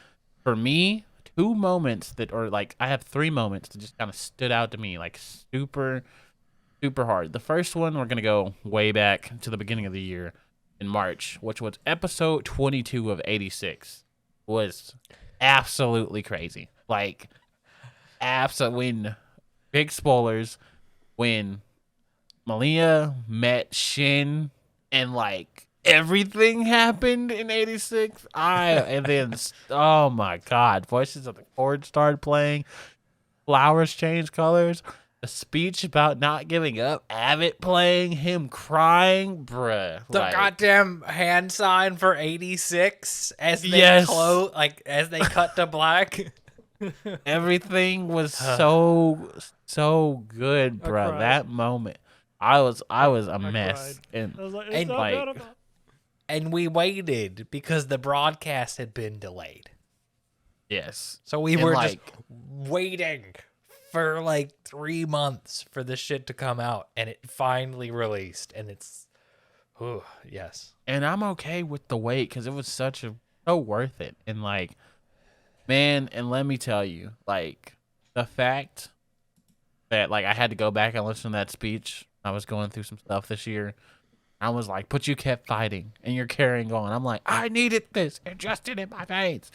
for me. 2 moments I have 3 moments that just kind of stood out to me, like super, super hard. The first one, we're going to go way back to the beginning of the year in March, which was episode 22 of 86. Was absolutely crazy. Like, when, big spoilers, when Malia met Shin and like, everything happened in 86. And then oh my god, Voices of the Chord started playing, flowers changed colors, the speech about not giving up, Abbott playing, him crying, bruh. The like, goddamn hand sign for 86 as they Yes. as they cut to black. everything was so good, I bruh. cried. That moment, I was a mess, and I was like, And, it's not like- bad enough. And we waited because the broadcast had been delayed. yes, So we And, were like- just waiting for like 3 months for this shit to come out, and it finally released, and it's, yes. and I'm okay with the wait because it was so worth it. And like, man, and let me tell you, like, the fact that like I had to go back and listen to that speech. I was going through some stuff this year. I was like, but you kept fighting and you're carrying on. I'm like, I needed this. It just in my veins.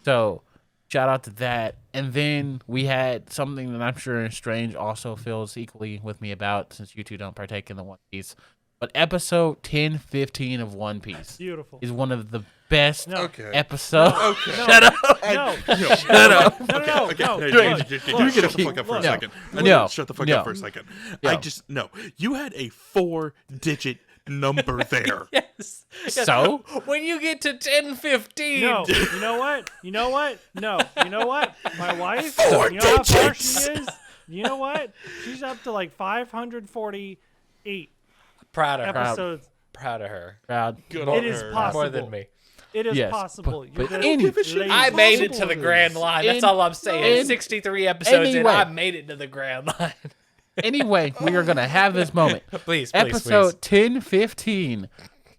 So shout out to that. And then we had something that I'm sure Strange also feels equally with me about, since you two don't partake in the One Piece. But episode 1015 of One Piece Beautiful. is one of the best No. Okay. episodes. Okay. Shut up. No. Shut up. No. Okay. No. Hey, Look, Jake, look, shut the fuck up for a No. second. I No. need to shut the fuck No. up for a second. No. No. You had a 4-digit number there. Yes. So? When you get to 10:15, No, you know what? No, you know what? My wife, 4 you know how far digits. she is? You know what? She's up to like 548 proud of her. episodes. Proud of her. Proud. Good It on is her. possible. More than me. It is Yes, possible. but You're the any- give a shit. lazy- I made it possible to the it grand is. line. That's In- all I'm saying. in- 63 episodes in, anyway. I made it to the grand line. Anyway, we are going to have this moment. please, Episode 1015.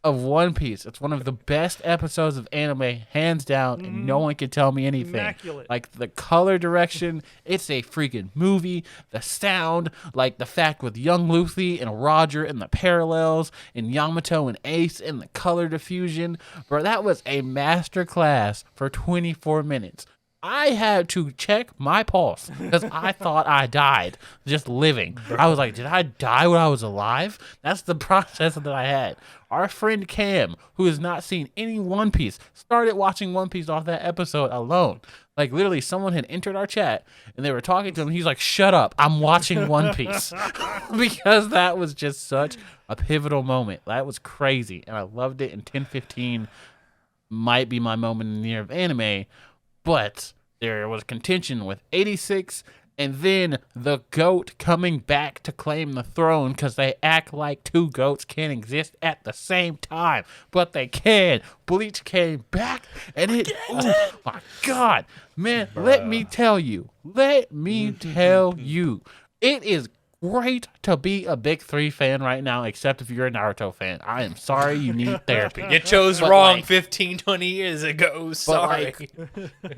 of One Piece. It's one of the best episodes of anime, hands down, and no one can tell me anything. Immaculate. Like the color direction, it's a freaking movie. The sound, like the fact with young Luffy and Roger and the parallels, and Yamato and Ace and the color diffusion, bro, that was a master class for 24 minutes. I had to check my pulse because I thought I died just living. I was like, did I die when I was alive? That's the process that I had. Our friend Cam, who has not seen any One Piece, started watching One Piece off that episode alone. Like, literally, someone had entered our chat, and they were talking to him. He's like, shut up. I'm watching One Piece. Because that was just such a pivotal moment. That was crazy, and I loved it. And 1015 might be my moment in the year of anime. But there was contention with 86 and then the GOAT coming back to claim the throne because they act like two GOATs can't exist at the same time. But they can. Bleach came back and it... Oh, my God. Man, let me tell you. It is great to be a Big 3 fan right now, except if you're a Naruto fan. I am sorry, you need therapy. You chose wrong 15, 20 years ago. Sorry.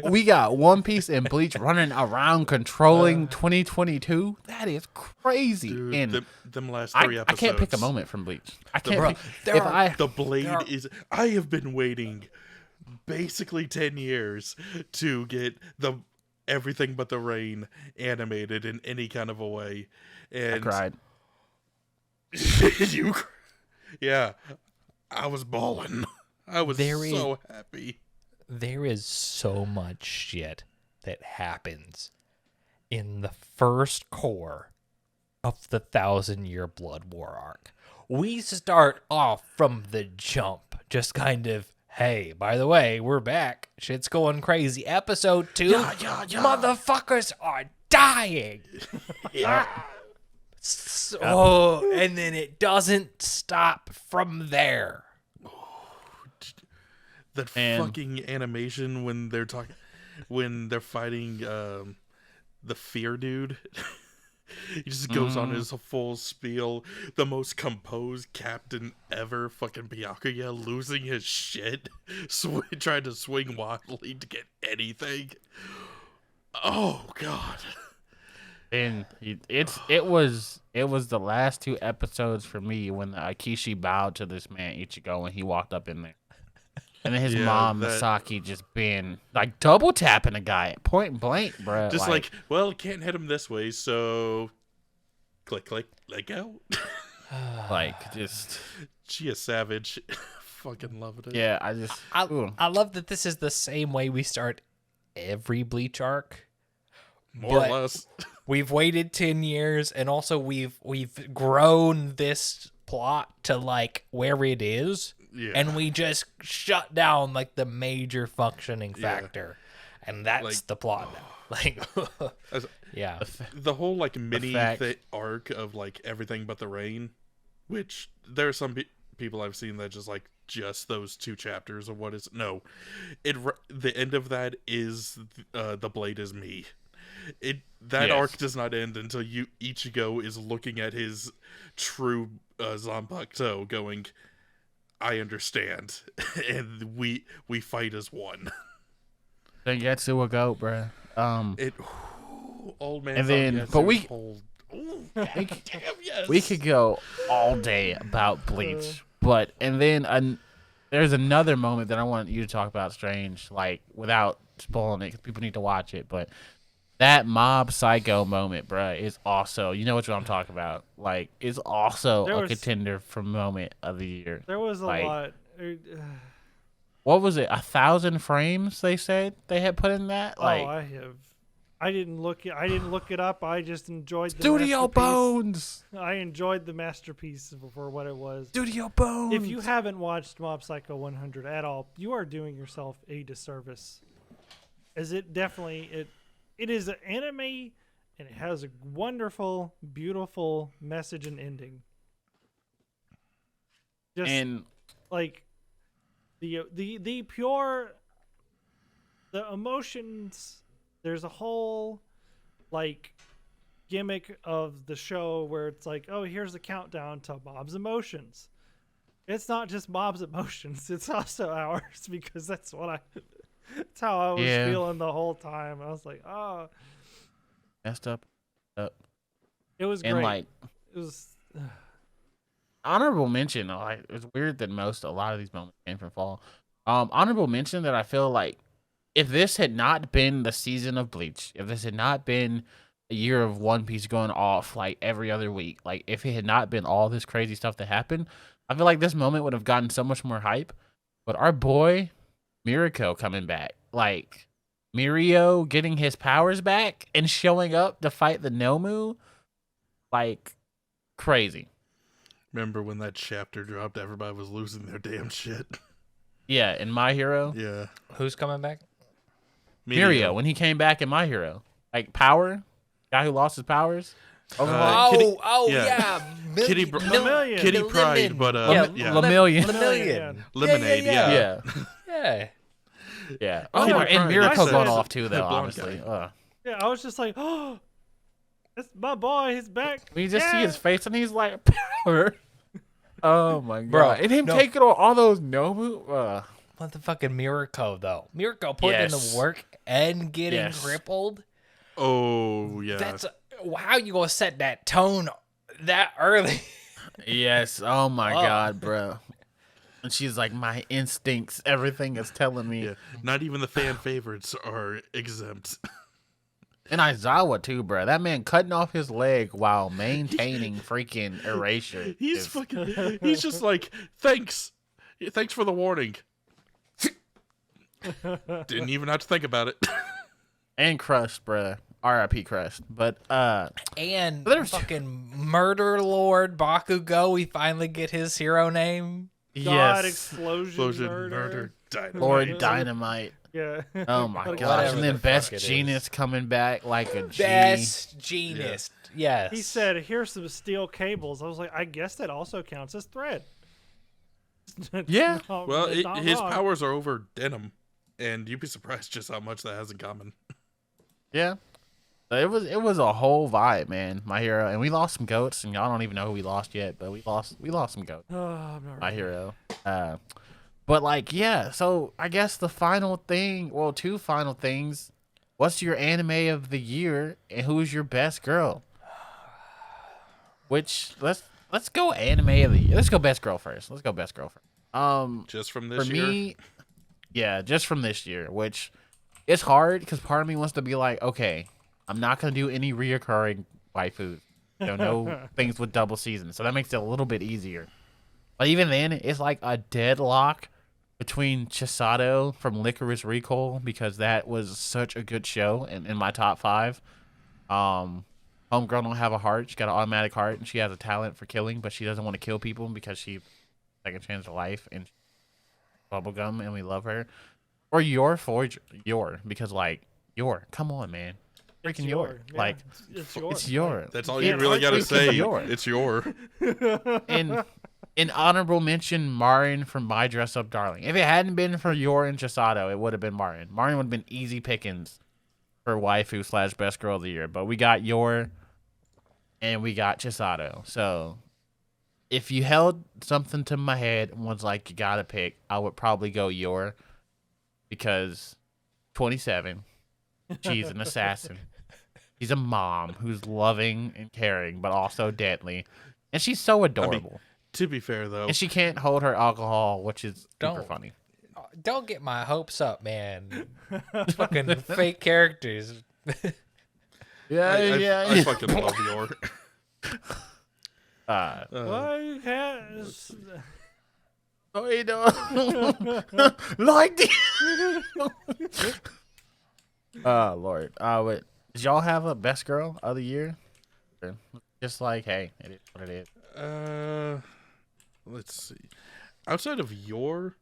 We got One Piece and Bleach running around controlling 2022. That is crazy. Dude, and them last 3 episodes. I can't pick a moment from Bleach. I can't pick. The Blade is... I have been waiting basically 10 years to get the Everything But the Rain animated in any kind of a way. And I cried. Yeah, I was bawling. I was so happy. There is so much shit that happens in the first core of the 1,000-Year Blood War arc. We start off from the jump, just kind of, hey, by the way, we're back. Shit's going crazy. Episode 2, motherfuckers are dying. So, and then it doesn't stop from there. That fucking animation when they're fighting the fear dude. He just goes on his full spiel. The most composed captain ever, fucking Byakuya, losing his shit, trying to swing wildly to get anything. Oh God. And it was the last 2 episodes for me when the Aikishi bowed to this man Ichigo when he walked up in there. And then his mom, Misaki, just being like double tapping a guy point blank, bro. Just like, well, can't hit him this way, so click, let go. She a savage. Fucking loving it. Yeah, I love that this is the same way we start every Bleach arc. More or less. We've waited 10 years, and also we've grown this plot to like where it is. Yeah. And we just shut down like the major functioning factor, and that's like, the plot now. Like, yeah, the whole like mini arc of like Everything But the Rain, which there are some people I've seen that just those 2 chapters of what is the end of that is the Blade is me. Arc does not end until Ichigo is looking at his true Zanpakuto going, I understand, and we fight as one. Dengetsu will go, bro. Old man. And then, but we could go all day about Bleach, and then there's another moment that I want you to talk about, Strange, like without spoiling it, because people need to watch it, but. That Mob Psycho moment, bruh, is also, you know what I'm talking about. Like, is also a contender for moment of the year. There was a lot. What was it? 1,000 frames? They said they had put in that. I didn't look it up. I just enjoyed the Studio Bones. I enjoyed the masterpiece for what it was. Studio Bones. If you haven't watched Mob Psycho 100 at all, you are doing yourself a disservice. As it definitely It is an anime, and it has a wonderful, beautiful message and ending. Like the pure, the emotions. There's a whole like gimmick of the show where it's like, oh, here's the countdown to Bob's emotions. It's not just Bob's emotions; it's also ours because that's how I was feeling the whole time. I was like, oh, Messed up. it was And great. like It was. honorable mention, like it's weird that a lot of these moments came from fall. Honorable mention that I feel like if this had not been the season of Bleach, if this had not been a year of One Piece going off like every other week, like if it had not been all this crazy stuff that happened, I feel like this moment would have gotten so much more hype. But our boy Miriko coming back, like Mirio getting his powers back and showing up to fight the Nomu, like crazy. Remember when that chapter dropped? Everybody was losing their damn shit. Yeah, in My Hero. Yeah. Who's coming back? Mirio, when he came back in My Hero. Like Power, guy who lost his powers. Kitty- yeah. Kitty Million. Kitty Million. Pride, but Lemillion. Lemillion. Lemonade, Yeah. Yeah. Yeah. Oh, Yeah, and I Miracle said- going off too, though, blonde honestly. guy. Yeah, I was just like, oh, that's my boy. He's back. We just see Yeah. his face and he's like, Power. Oh my god. Bro, And him no. taking all those Nomu. Motherfucking Mirko, though. Mirko putting in Yes. the work and getting Yes. crippled. Oh, yeah. That's how you gonna set that tone that early? Yes. Oh my Oh. god, bro. And she's like, my instincts, everything is telling me. Yeah. Not even the fan favorites are exempt. And Aizawa too, bro. That man cutting off his leg while maintaining freaking erasure. He's is- fucking. He's just like, thanks for the warning. Didn't even have to think about it. and Crust, bro. R.I.P. Crust. But And There's- fucking Murder Lord Bakugo, we finally get his hero name. God, yes, explosion, Murder, dynamite. Lord Dynamite. Yeah. Oh my Whatever gosh! And then the Best fuck it Genius coming back like a G. Best Genius. Yes. He said, "Here's some steel cables." I was like, "I guess that also counts as thread." Yeah. No, Well, it's not his wrong. powers are over denim, and you'd be surprised just how much that has in common. Yeah. So it was a whole vibe, man. My Hero, and we lost some goats, and y'all don't even know who we lost yet, but we lost some goats. Oh, I'm not My ready. Hero. But like, yeah. So I guess the final thing, well, two final things. What's your anime of the year, and who's your best girl? Which let's go anime of the year. Let's go best girl first. Let's go best girl first. Just from this For year. me, yeah, just from this year, which it's hard because part of me wants to be like, okay, I'm not gonna do any reoccurring waifus. No things with double seasons, so that makes it a little bit easier. But even then, it's like a deadlock between Chisato from Licorice Recoil because that was such a good show and in my top 5. Homegirl don't have a heart; she got an automatic heart, and she has a talent for killing, but she doesn't want to kill people because she second chance to life and bubblegum, and we love her. Or your because like come on, man, It's freaking your. your, like it's yours. it's your. That's all Yeah, you really got to it's say. your. It's your. And an honorable mention, Marin from My Dress Up Darling. If it hadn't been for Yor and Chisato, it would have been Marin. Marin would have been easy pickings for waifu / best girl of the year. But we got Yor and we got Chisato. So if you held something to my head and was like, you gotta pick, I would probably go Yor because 27, she's an assassin. She's a mom who's loving and caring, but also deadly. And she's so adorable. To be fair, though, And she can't hold her alcohol, which is super Don't. funny. Don't get my hopes up, man. Fucking fake characters. Yeah, I fucking love your. Why has Oh, you know, like the. Oh Lord. Wait. Did y'all have a best girl of the year? Or just like, hey, it is what it is. Let's see. Outside of your,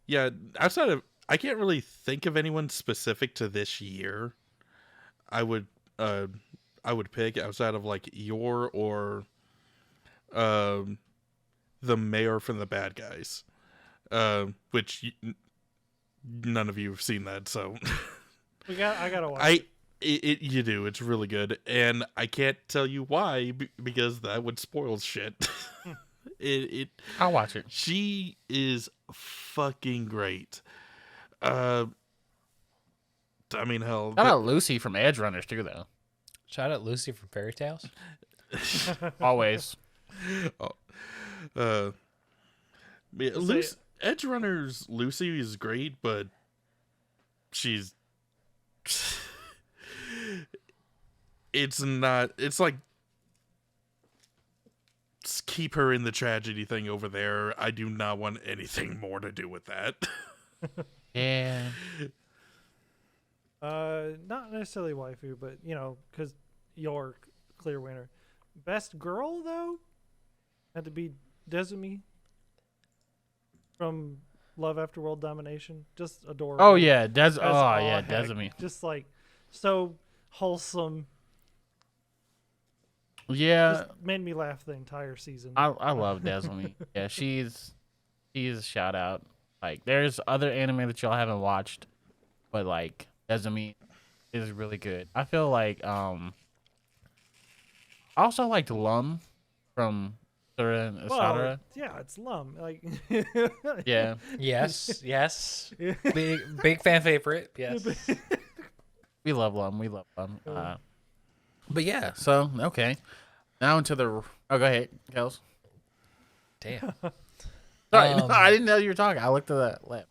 yeah, outside of, I can't really think of anyone specific to this year. I would pick outside of like your or, the mayor from the Bad Guys, which none of you have seen that, so I gotta watch. I You do. It's really good, and I can't tell you why because that would spoil shit. it I'll watch it. She is fucking great. I mean, hell, Shout out Lucy from Edge Runners too, though. Shout out Lucy from Fairy Tales. Always. yeah, Lucy, Edge Runners Lucy is great, but she's it's not. It's like keep her in the tragedy thing over there. I do not want anything more to do with that. Yeah. Not necessarily waifu, but because you're clear winner. Best girl though had to be Desumi from Love After World Domination. Just adorable. Oh yeah, As all yeah, heck. Desumi. Just like so wholesome. Yeah, Just made me laugh the entire season. I love Desumi. Yeah, she's a shout out. Like, there's other anime that y'all haven't watched, but like Desumi is really good. I feel like I also liked Lum from Sura and Asara. Yeah, it's Lum. Like, Yeah, Yes, yes. Big fan favorite. Yes. we love Lum. We love Lum. But yeah, so okay. Now into the. Oh, go ahead, Kelz. Damn. Sorry, no, I didn't know you were talking. I looked at that lap.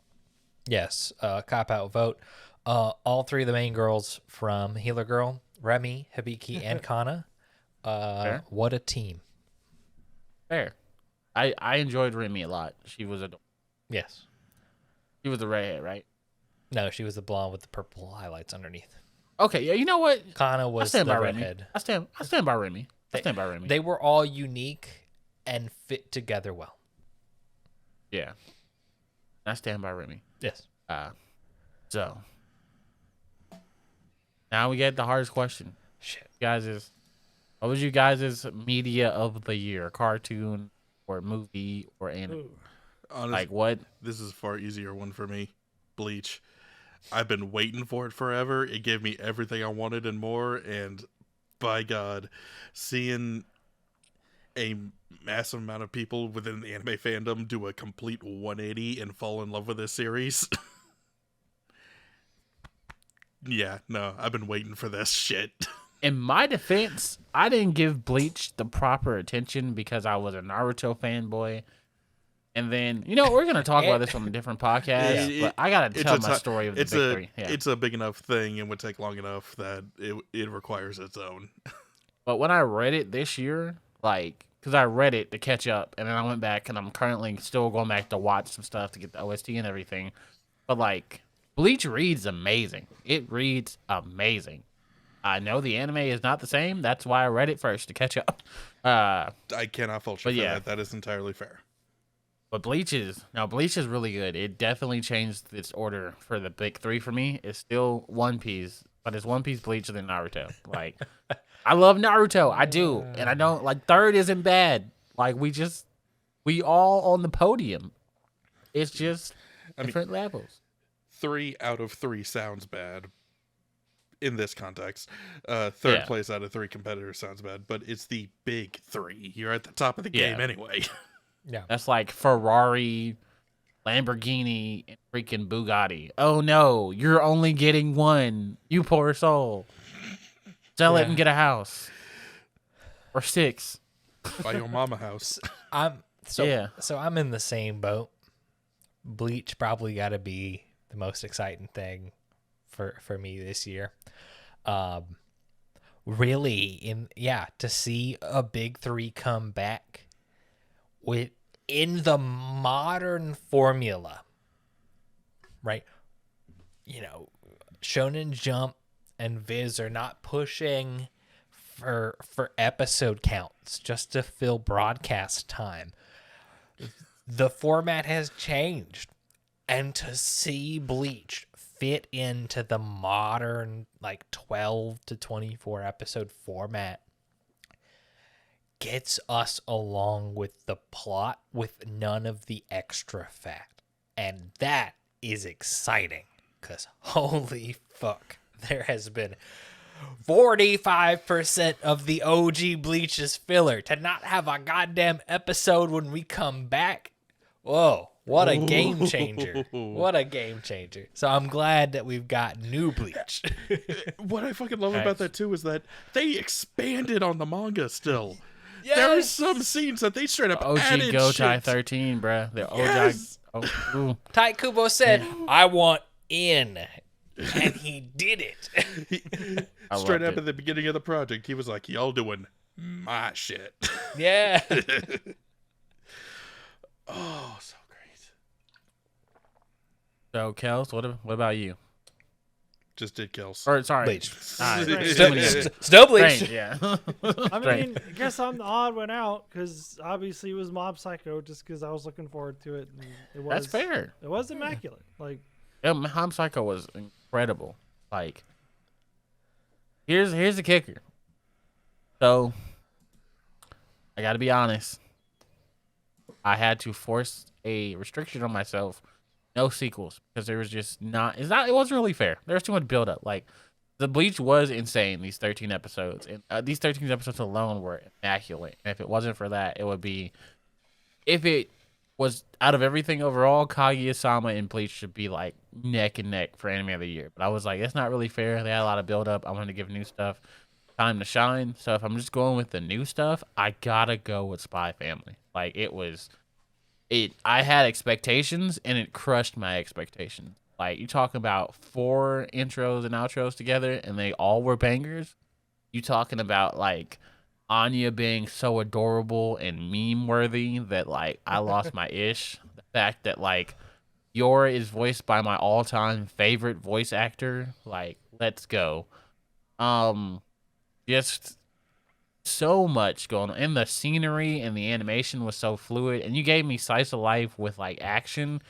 Yes. Cop out vote. All three of the main girls from Healer Girl, Remy, Hibiki, and Kana. Fair. What a team. Fair. I enjoyed Remy a lot. She was a Yes. redhead, right? No, she was the blonde with the purple highlights underneath. Okay, yeah. You know what? Kana was the redhead. I stand by Remy. I stand by Remy. They were all unique and fit together well. Yeah. I stand by Remy. Yes. So now we get the hardest question. Shit. What was you guys' media of the year? Cartoon or movie or anime? Honestly, Like what? This is a far easier one for me. Bleach. I've been waiting for it forever. It gave me everything I wanted and more, and by God, seeing a massive amount of people within the anime fandom do a complete 180 and fall in love with this series. Yeah, no, I've been waiting for this shit. In my defense, I didn't give Bleach the proper attention because I was a Naruto fanboy. And then, we're going to talk about this on a different podcast, but I got to tell my story of the big three. Yeah. It's a big enough thing and would take long enough that it requires its own. But when I read it this year, because I read it to catch up, and then I went back, and I'm currently still going back to watch some stuff to get the OST and everything. But, Bleach reads amazing. It reads amazing. I know the anime is not the same. That's why I read it first, to catch up. I cannot fault you for yeah. that. That is entirely fair. But Bleach is really good. It definitely changed its order for the big three for me. It's still One Piece, but it's One Piece, Bleach, and then Naruto. I love Naruto. I do. And I don't, third isn't bad. We all on the podium. It's just different levels. 3 out of 3 sounds bad in this context. Third place out of 3 competitors sounds bad, but it's the big 3. You're at the top of the game anyway. Yeah. That's like Ferrari, Lamborghini, and freaking Bugatti. Oh no, you're only getting one. You poor soul. Sell it and get a house. Or 6. Buy your mama house. So I'm in the same boat. Bleach probably got to be the most exciting thing for me this year. Really, to see a big 3 come back in the modern formula, right? Shonen Jump and Viz are not pushing for episode counts just to fill broadcast time. The format has changed, and to see Bleach fit into the modern 12 to 24 episode format gets us along with the plot with none of the extra fat. And that is exciting, because holy fuck, there has been 45% of the OG Bleach is filler. To not have a goddamn episode when we come back. Whoa, what a game changer. What a game changer. So I'm glad that we've got new Bleach. What I fucking love about Thanks. that too is that they expanded on the manga still. Yes. There are some scenes that they straight up OG added Gotai shit. 13, bruh. The Yes. OG. Ooh. Tai Kubo said, I want in. And he did it. I Straight loved up it. at the beginning of the project, he was like, y'all doing my shit. Yeah. Oh, so great. So, Kelz, what about you? Just did Kelz. Or, sorry. Bleach. Strange. Still Bleach. Strange, yeah. I Strange. mean, I guess I'm the odd one out because obviously it was Mob Psycho just because I was looking forward to it. And it was, That's fair. It was immaculate. Like, Yeah, Mob Psycho was incredible. Like, here's the kicker. So, I got to be honest. I had to force a restriction on myself. No sequels because there was just not. It wasn't really fair. There was too much build up. Like, the Bleach was insane. These 13 episodes, and these 13 episodes alone were immaculate. And if it wasn't for that, it would be. If it was out of everything overall, Kaguya-sama and Bleach should be like neck and neck for anime of the year. But I was like, it's not really fair. They had a lot of build up. I wanted to give new stuff time to shine. So if I'm just going with the new stuff, I gotta go with Spy Family. Like, I had expectations and it crushed my expectations. Like, you talking about 4 intros and outros together and they all were bangers. You talking about like Anya being so adorable and meme worthy that like I lost my ish. The fact that like Yora is voiced by my all time favorite voice actor. Like, let's go. Just so much going on, and the scenery and the animation was so fluid, and you gave me slice of life with like action,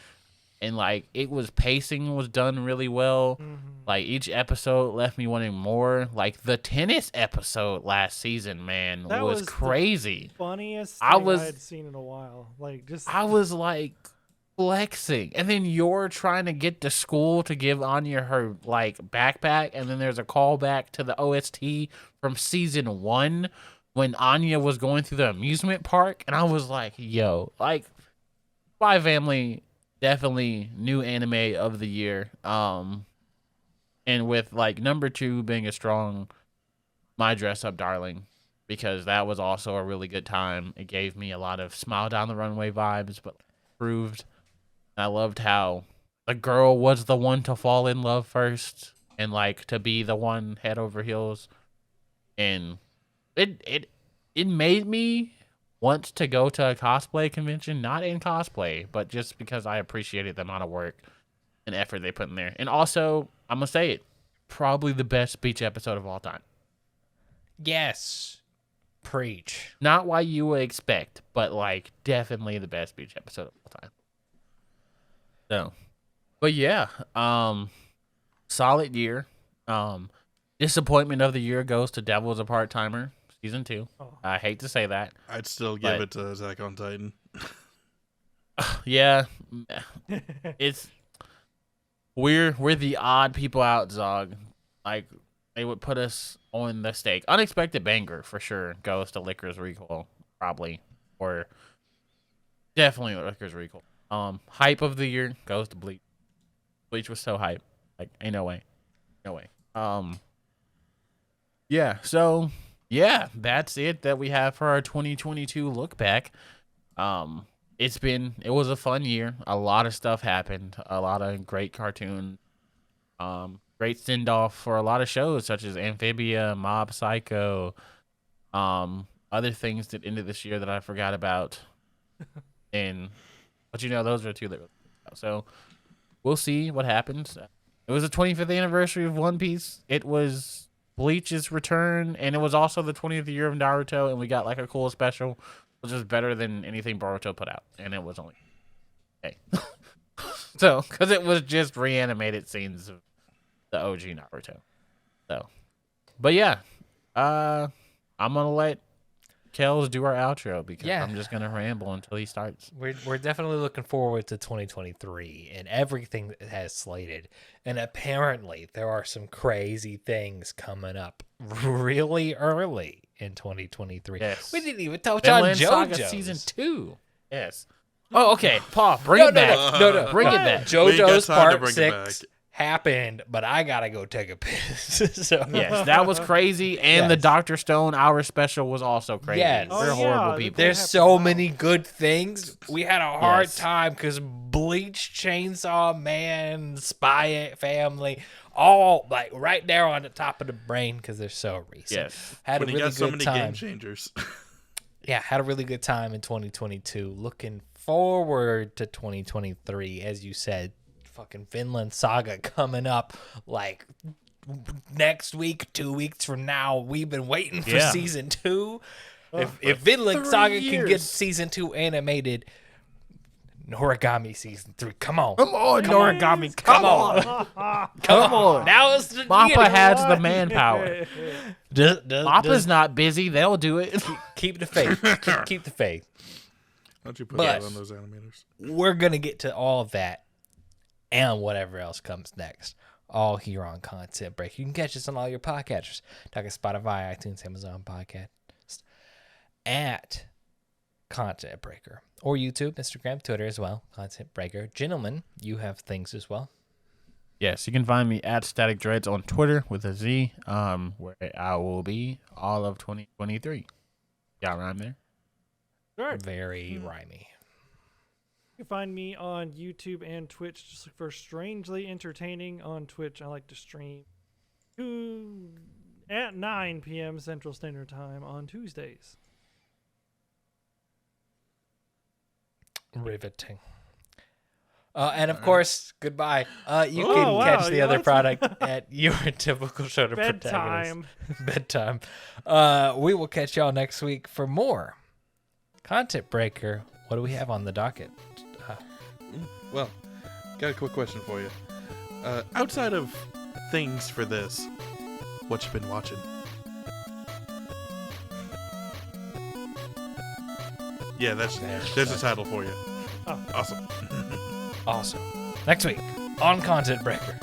and like pacing was done really well. Like, each episode left me wanting more. Like, the tennis episode last season, man, That was was the funniest funniest I thing was- I had seen in a while. Like, just I was like flexing, and then you're trying to get to school to give Anya her like backpack, and then there's a callback to the OST from season 1 when Anya was going through the amusement park, and I was like, yo, like, Spy Family definitely new anime of the year. And with like number 2 being a strong My Dress Up Darling, because that was also a really good time. It gave me a lot of Smile Down the Runway vibes, but proved. I loved how the girl was the one to fall in love first and like to be the one head over heels. And it made me want to go to a cosplay convention, not in cosplay, but just because I appreciated the amount of work and effort they put in there. And also, I'm going to say it, probably the best Beach episode of all time. Yes. Preach. Not what you would expect, but like definitely the best Beach episode of all time. So, but yeah, solid year. Disappointment of the year goes to Devil's a Part-Timer, season 2. Oh. I hate to say that. I'd still give But- it to Attack on Titan. Yeah, it's we're the odd people out, Zog. Like, they would put us on the stake. Unexpected banger for sure goes to Liquor's Recall, probably, or definitely Liquor's Recall. Hype of the year goes to Bleach. Bleach was so hype. Like, ain't no way. Yeah, so yeah, that's it that we have for our 2022 look back. It was a fun year. A lot of stuff happened. A lot of great cartoons. Great send off for a lot of shows such as Amphibia, Mob Psycho, other things that ended this year that I forgot about. But those are 2 that were out. So we'll see what happens. It was the 25th anniversary of One Piece. It was Bleach's return, and it was also the 20th year of Naruto, and we got like a cool special, which was better than anything Boruto put out, and it was only so because it was just reanimated scenes of the OG Naruto. So, but yeah, I'm gonna let Kelz do our outro because Yeah. I'm just gonna ramble until he starts. We're definitely looking forward to 2023 and everything that has slated. And apparently there are some crazy things coming up really early in 2023. Yes. We didn't even touch on Vinland Saga JoJo's. season 2. Yes. Oh, okay. Paul, bring it back. No. Bring it back. We ain't got JoJo's time to part bring it 6 back. happened, but I gotta go take a piss. So Yes, that was crazy. And the Yes. Dr. Stone hour special was also crazy. Yes. We're Oh, horrible yeah, people. There's have so to many good things. We had a hard Yes. time because Bleach, Chainsaw Man, Spy Family, all like right there on the top of the brain because they're so recent. Yes. Had When a you really got so good many time. game changers. Yeah, had a really good time in 2022. Looking forward to 2023, as you said. Fucking Vinland Saga coming up like next week, 2 weeks from now. We've been waiting for Yeah. season 2. If Vinland 3 Saga can get years. season 2 animated, Noragami season 3. Come on. Come on, Noragami. Come on. Come on. Now it's the Mappa has the manpower. Mappa's Mappa's not busy. They'll do it. keep the faith. Keep the faith. Don't you put But- that on those animators? We're going to get to all of that and whatever else comes next, all here on Content Break. You can catch us on all your podcatchers, talking Spotify, iTunes, Amazon Podcast, at Content Breaker, or YouTube, Instagram, Twitter as well, Content Breaker. Gentlemen, you have things as well. Yes, you can find me at Static Dreads on Twitter with a Z, where I will be all of 2023. Y'all rhyme there? Sure. Very rhymey. You can find me on YouTube and Twitch. Just look for Strangely Entertaining on Twitch. I like to stream at 9 p.m. Central Standard Time on Tuesdays. Riveting. And of course, goodbye. You Oh, can wow, catch the yeah, other that's- product at your typical show to Protagonist. Bedtime. Bedtime. We will catch y'all next week for more Content Breaker. What do we have on the docket? Well, got a quick question for you. Outside of things for this, what you been watching? Yeah, there's a title for you. Oh. Awesome. Awesome. Next week on Content Breaker.